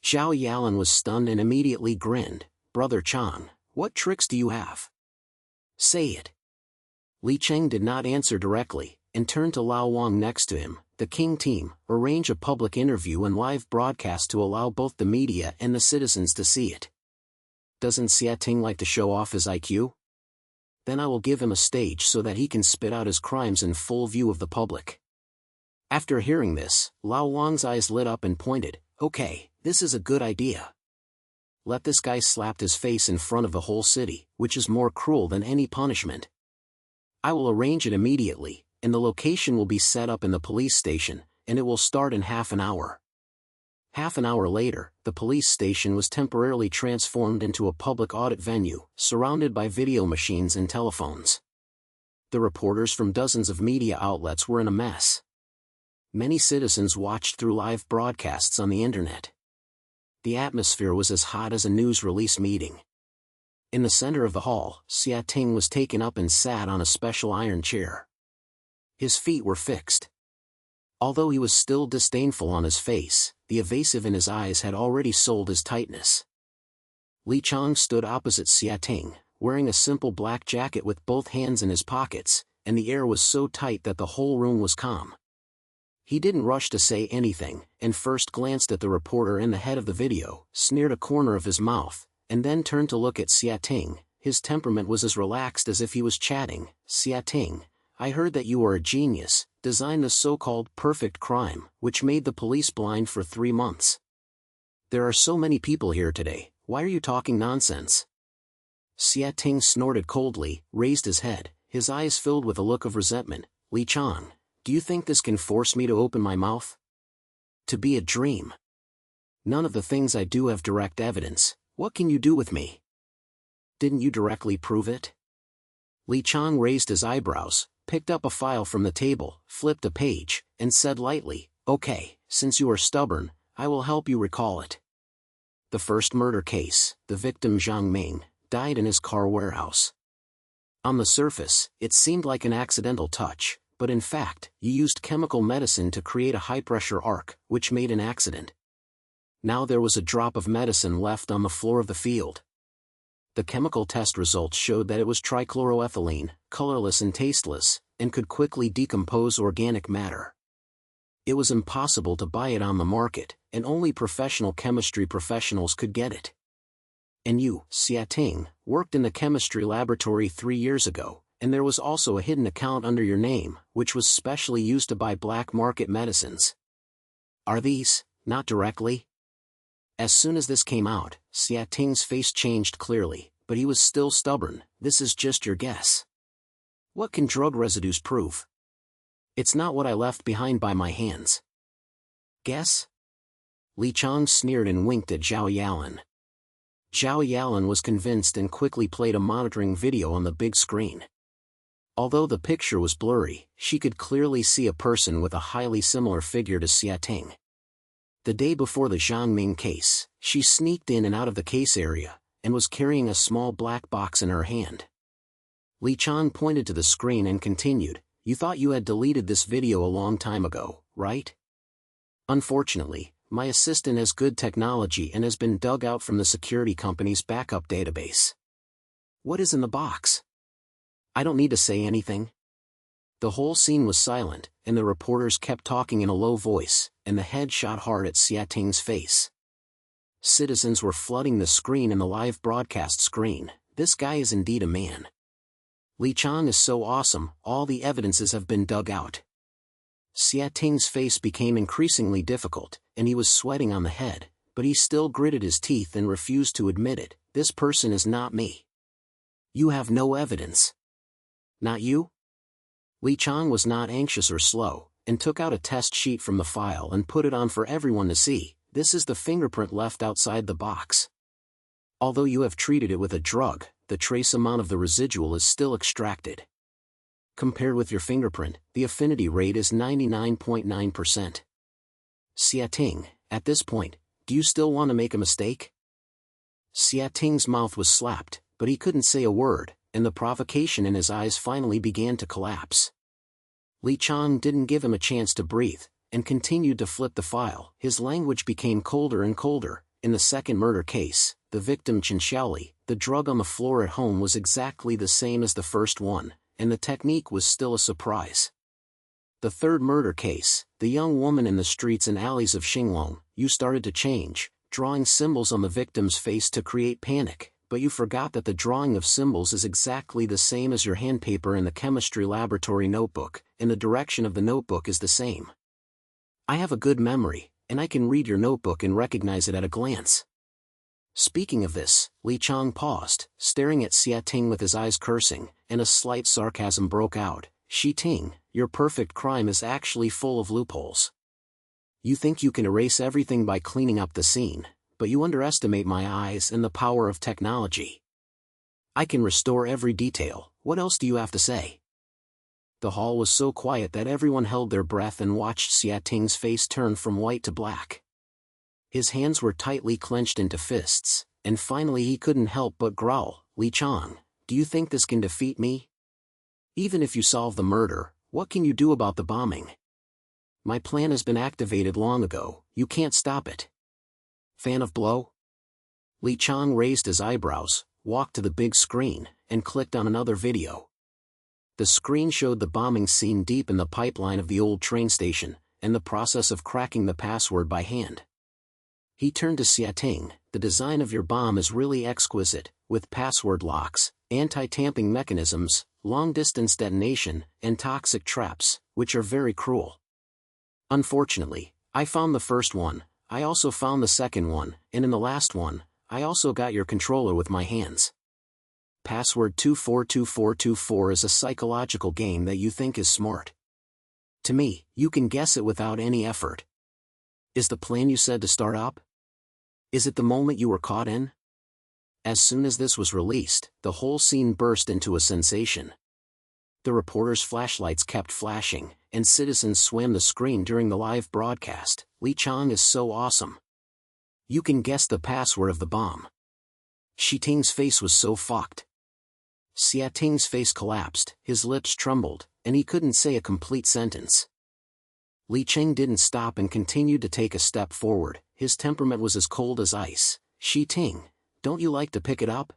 Zhao Yalan was stunned and immediately grinned. Brother Qiang, what tricks do you have? Say it. Li Qiang did not answer directly, and turned to Lao Wang next to him. The King team, arrange a public interview and live broadcast to allow both the media and the citizens to see it. Doesn't Xia Ting like to show off his IQ? Then I will give him a stage so that he can spit out his crimes in full view of the public. After hearing this, Lao Wang's eyes lit up and pointed, okay, this is a good idea. Let this guy slap his face in front of the whole city, which is more cruel than any punishment. I will arrange it immediately, and the location will be set up in the police station, and it will start in half an hour. Half an hour later, the police station was temporarily transformed into a public audit venue, surrounded by video machines and telephones. The reporters from dozens of media outlets were in a mess. Many citizens watched through live broadcasts on the internet. The atmosphere was as hot as a news release meeting. In the center of the hall, Xia Ting was taken up and sat on a special iron chair. His feet were fixed. Although he was still disdainful on his face, the evasive in his eyes had already sold his tightness. Li Qiang stood opposite Xia Ting, wearing a simple black jacket with both hands in his pockets, and the air was so tight that the whole room was calm. He didn't rush to say anything, and first glanced at the reporter in the head of the video, sneered a corner of his mouth, and then turned to look at Xia Ting. His temperament was as relaxed as if he was chatting. Xia Ting, I heard that you are a genius, designed the so-called perfect crime, which made the police blind for 3 months. There are so many people here today, why are you talking nonsense? Xia Ting snorted coldly, raised his head, his eyes filled with a look of resentment. Li Qiang, do you think this can force me to open my mouth? To be a dream. None of the things I do have direct evidence, what can you do with me? Didn't you directly prove it? Li Qiang raised his eyebrows, picked up a file from the table, flipped a page, and said lightly, okay, since you are stubborn, I will help you recall it. The first murder case, the victim Zhang Ming, died in his car warehouse. On the surface, it seemed like an accidental touch, but in fact, you used chemical medicine to create a high-pressure arc, which made an accident. Now there was a drop of medicine left on the floor of the field. The chemical test results showed that it was trichloroethylene, colorless and tasteless, and could quickly decompose organic matter. It was impossible to buy it on the market, and only professional chemistry professionals could get it. And you, Xia Ting, worked in the chemistry laboratory 3 years ago, and there was also a hidden account under your name, which was specially used to buy black market medicines. Are these, not directly? As soon as this came out, Xia Ting's face changed clearly, but he was still stubborn. This is just your guess. What can drug residues prove? It's not what I left behind by my hands. Guess? Li Qiang sneered and winked at Zhao Yalan. Zhao Yalan was convinced and quickly played a monitoring video on the big screen. Although the picture was blurry, she could clearly see a person with a highly similar figure to Xia Ting. The day before the Zhang Ming case, she sneaked in and out of the case area, and was carrying a small black box in her hand. Li Qiang pointed to the screen and continued, you thought you had deleted this video a long time ago, right? Unfortunately, my assistant has good technology and has been dug out from the security company's backup database. What is in the box? I don't need to say anything. The whole scene was silent, and the reporters kept talking in a low voice, and the head shot hard at Xia Ting's face. Citizens were flooding the screen and the live broadcast screen. This guy is indeed a man. Li Qiang is so awesome, all the evidences have been dug out. Xia Ting's face became increasingly difficult, and he was sweating on the head, but he still gritted his teeth and refused to admit it. This person is not me. You have no evidence. Not you? Li Qiang was not anxious or slow, and took out a test sheet from the file and put it on for everyone to see. This is the fingerprint left outside the box. Although you have treated it with a drug, the trace amount of the residual is still extracted. Compared with your fingerprint, the affinity rate is 99.9%. Xia Ting, at this point, do you still want to make a mistake? Xia Ting's mouth was slapped, but he couldn't say a word, and the provocation in his eyes finally began to collapse. Li Qiang didn't give him a chance to breathe, and continued to flip the file. His language became colder and colder. In the second murder case, the victim Chen Xiaoli, the drug on the floor at home was exactly the same as the first one, and the technique was still a surprise. The third murder case, the young woman in the streets and alleys of Xinglong, you started to change, drawing symbols on the victim's face to create panic, but you forgot that the drawing of symbols is exactly the same as your handpaper in the chemistry laboratory notebook, and the direction of the notebook is the same. I have a good memory, and I can read your notebook and recognize it at a glance. Speaking of this, Li Qiang paused, staring at Xia Ting with his eyes cursing, and a slight sarcasm broke out. Xi Ting, your perfect crime is actually full of loopholes. You think you can erase everything by cleaning up the scene, but you underestimate my eyes and the power of technology. I can restore every detail. What else do you have to say? The hall was so quiet that everyone held their breath and watched Xia Ting's face turn from white to black. His hands were tightly clenched into fists, and finally he couldn't help but growl. Li Qiang, do you think this can defeat me? Even if you solve the murder, what can you do about the bombing? My plan has been activated long ago, you can't stop it. Fan of blow? Li Qiang raised his eyebrows, walked to the big screen, and clicked on another video. The screen showed the bombing scene deep in the pipeline of the old train station, and the process of cracking the password by hand. He turned to Xia Ting. The design of your bomb is really exquisite, with password locks, anti-tamping mechanisms, long-distance detonation, and toxic traps, which are very cruel. Unfortunately, I found the first one, I also found the second one, and in the last one, I also got your controller with my hands. Password 242424 is a psychological game that you think is smart. To me, you can guess it without any effort. Is the plan you said to start up? Is it the moment you were caught in? As soon as this was released, the whole scene burst into a sensation. The reporters' flashlights kept flashing, and citizens swam the screen during the live broadcast. Li Qiang is so awesome. You can guess the password of the bomb. Xi Ting's face was so fucked. Xia Ting's face collapsed, his lips trembled, and he couldn't say a complete sentence. Li Qiang didn't stop and continued to take a step forward. His temperament was as cold as ice. Xi Ting, don't you like to pick it up?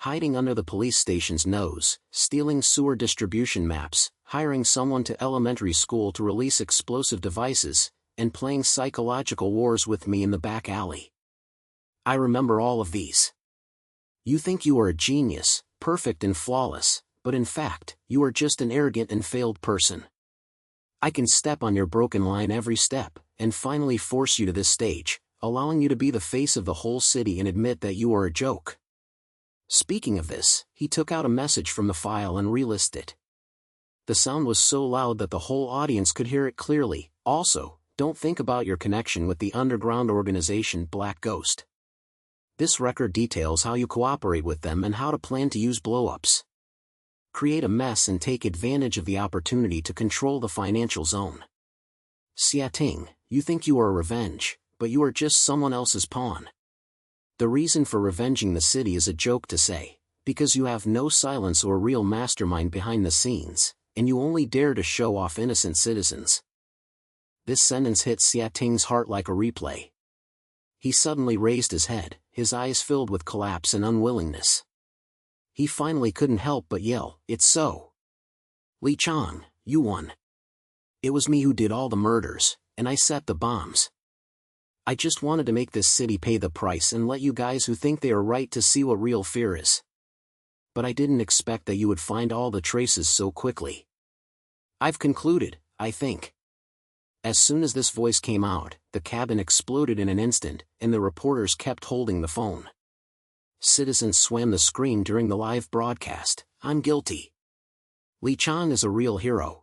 Hiding under the police station's nose, stealing sewer distribution maps, hiring someone to elementary school to release explosive devices, and playing psychological wars with me in the back alley. I remember all of these. You think you are a genius, perfect and flawless, but in fact, you are just an arrogant and failed person. I can step on your broken line every step, and finally force you to this stage, allowing you to be the face of the whole city and admit that you are a joke. Speaking of this, he took out a message from the file and relisted it. The sound was so loud that the whole audience could hear it clearly. Also, don't think about your connection with the underground organization Black Ghost. This record details how you cooperate with them and how to plan to use blow-ups. Create a mess and take advantage of the opportunity to control the financial zone. Xia Ting, you think you are revenge, but you are just someone else's pawn. The reason for revenging the city is a joke to say, because you have no silence or real mastermind behind the scenes, and you only dare to show off innocent citizens. This sentence hit Xia Ting's heart like a replay. He suddenly raised his head, his eyes filled with collapse and unwillingness. He finally couldn't help but yell, "It's so! Li Qiang, you won. It was me who did all the murders, and I set the bombs. I just wanted to make this city pay the price and let you guys who think they are right to see what real fear is. But I didn't expect that you would find all the traces so quickly. I've concluded, I think." As soon as this voice came out, the cabin exploded in an instant, and the reporters kept holding the phone. Citizens swam the screen during the live broadcast. I'm guilty. Li Qiang is a real hero.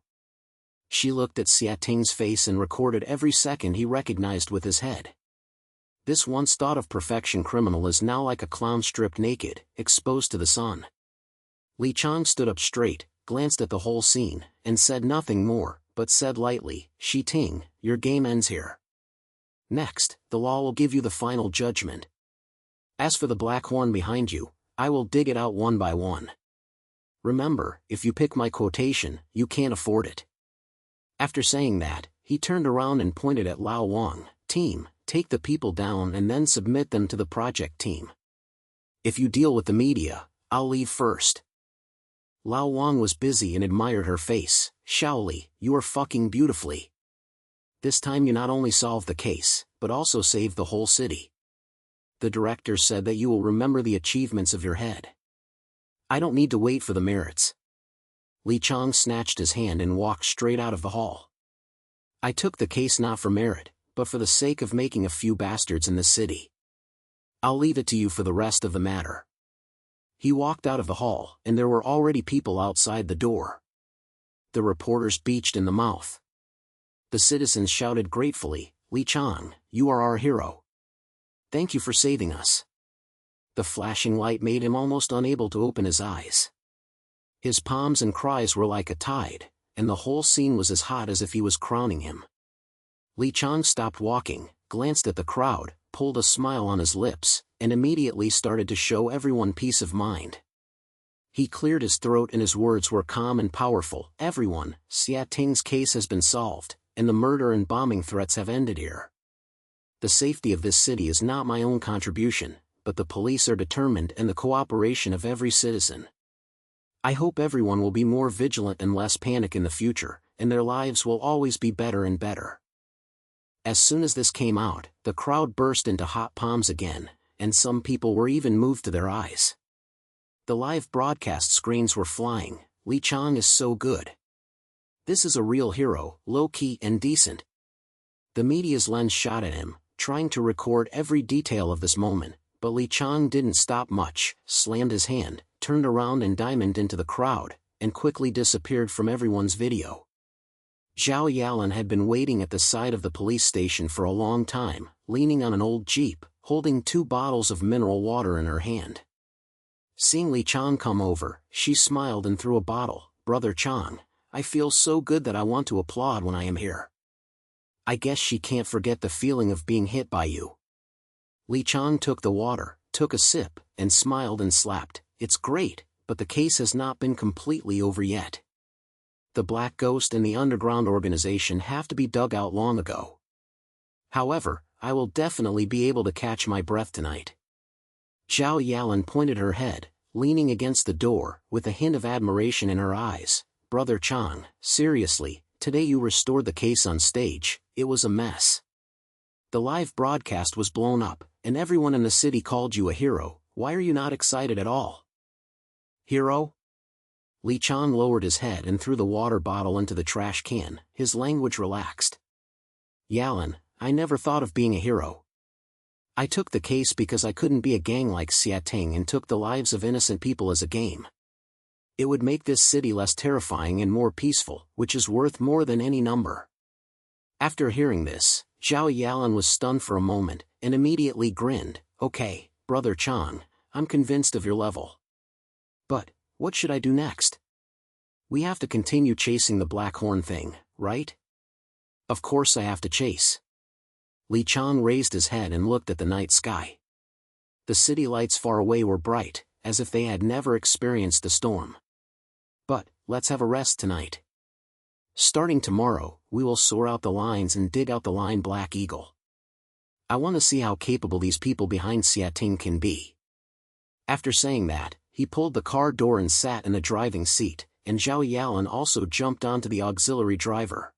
She looked at Xia Ting's face and recorded every second he recognized with his head. This once thought of perfection criminal is now like a clown stripped naked, exposed to the sun. Li Qiang stood up straight, glanced at the whole scene, and said nothing more, but said lightly, "Xi Ting, your game ends here. Next, the law will give you the final judgment. As for the black horn behind you, I will dig it out one by one." Remember, if you pick my quotation, you can't afford it. After saying that, he turned around and pointed at Lao Wang. Team, take the people down and then submit them to the project team. If you deal with the media, I'll leave first. Lao Wang was busy and admired her face. Shaoli, you are fucking beautifully. This time you not only solved the case, but also saved the whole city. The director said that you will remember the achievements of your head. I don't need to wait for the merits. Li Qiang snatched his hand and walked straight out of the hall. I took the case not for merit, but for the sake of making a few bastards in this city. I'll leave it to you for the rest of the matter. He walked out of the hall, and there were already people outside the door. The reporters beached in the mouth. The citizens shouted gratefully, Li Qiang, you are our hero. Thank you for saving us. The flashing light made him almost unable to open his eyes. His palms and cries were like a tide, and the whole scene was as hot as if he was crowning him. Li Qiang stopped walking, glanced at the crowd, pulled a smile on his lips, and immediately started to show everyone peace of mind. He cleared his throat and his words were calm and powerful. Everyone, Xia Ting's case has been solved, and the murder and bombing threats have ended here. The safety of this city is not my own contribution, but the police are determined and the cooperation of every citizen. I hope everyone will be more vigilant and less panic in the future, and their lives will always be better and better. As soon as this came out, the crowd burst into hot palms again, and some people were even moved to their eyes. The live broadcast screens were flying. Li Qiang is so good. This is a real hero, low-key and decent. The media's lens shot at him, trying to record every detail of this moment, but Li Qiang didn't stop much, slammed his hand, turned around and diamonded into the crowd, and quickly disappeared from everyone's video. Zhao Yalan had been waiting at the side of the police station for a long time, leaning on an old jeep, holding 2 bottles of mineral water in her hand. Seeing Li Qiang come over, she smiled and threw a bottle. Brother Qiang, I feel so good that I want to applaud when I am here. I guess she can't forget the feeling of being hit by you. Li Qiang took the water, took a sip, and smiled and slapped. It's great, but the case has not been completely over yet. The Black Ghost and the underground organization have to be dug out long ago. However, I will definitely be able to catch my breath tonight. Zhao Yalan pointed her head, leaning against the door, with a hint of admiration in her eyes. Brother Qiang, seriously, today you restored the case on stage. It was a mess. The live broadcast was blown up, and everyone in the city called you a hero. Why are you not excited at all? Hero? Li Qiang lowered his head and threw the water bottle into the trash can, his language relaxed. Yalan, I never thought of being a hero. I took the case because I couldn't be a gang like Xia Ting and took the lives of innocent people as a game. It would make this city less terrifying and more peaceful, which is worth more than any number. After hearing this, Zhao Yalan was stunned for a moment, and immediately grinned. Okay, Brother Qiang, I'm convinced of your level. But, what should I do next? We have to continue chasing the Black Horn thing, right? Of course I have to chase. Li Qiang raised his head and looked at the night sky. The city lights far away were bright, as if they had never experienced a storm. But, let's have a rest tonight. Starting tomorrow, we will sort out the lines and dig out the line Black Eagle. I want to see how capable these people behind Xia Ting can be. After saying that, he pulled the car door and sat in the driving seat, and Zhao Yalan also jumped onto the auxiliary driver.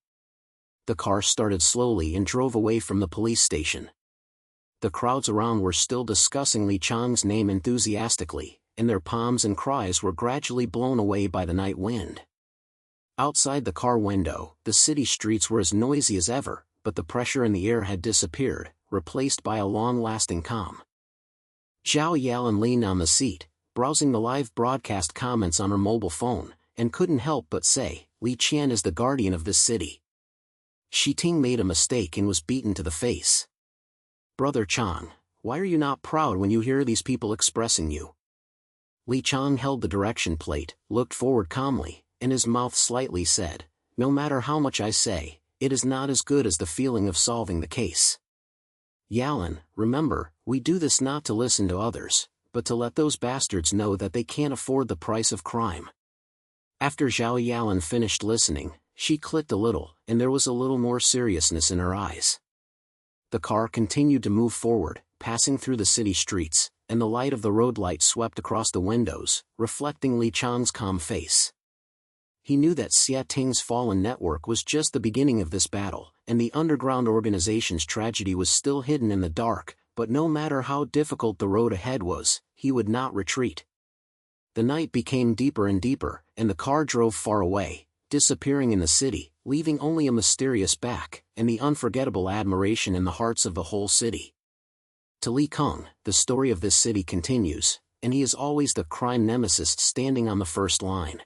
The car started slowly and drove away from the police station. The crowds around were still discussing Li Qiang's name enthusiastically, and their palms and cries were gradually blown away by the night wind. Outside the car window, the city streets were as noisy as ever, but the pressure in the air had disappeared, replaced by a long-lasting calm. Zhao Yalan leaned on the seat, browsing the live broadcast comments on her mobile phone, and couldn't help but say, Li Qiang is the guardian of this city. Xi Ting made a mistake and was beaten to the face. Brother Qiang, why are you not proud when you hear these people expressing you? Li Qiang held the direction plate, looked forward calmly, and his mouth slightly said, no matter how much I say, it is not as good as the feeling of solving the case. Yalan, remember, we do this not to listen to others, but to let those bastards know that they can't afford the price of crime. After Zhao Yalan finished listening, she clicked a little, and there was a little more seriousness in her eyes. The car continued to move forward, passing through the city streets, and the light of the road light swept across the windows, reflecting Li Qiang's calm face. He knew that Xia Ting's fallen network was just the beginning of this battle, and the underground organization's tragedy was still hidden in the dark, but no matter how difficult the road ahead was, he would not retreat. The night became deeper and deeper, and the car drove far away, disappearing in the city, leaving only a mysterious back, and the unforgettable admiration in the hearts of the whole city. To Li Qiang, the story of this city continues, and he is always the crime nemesis standing on the first line.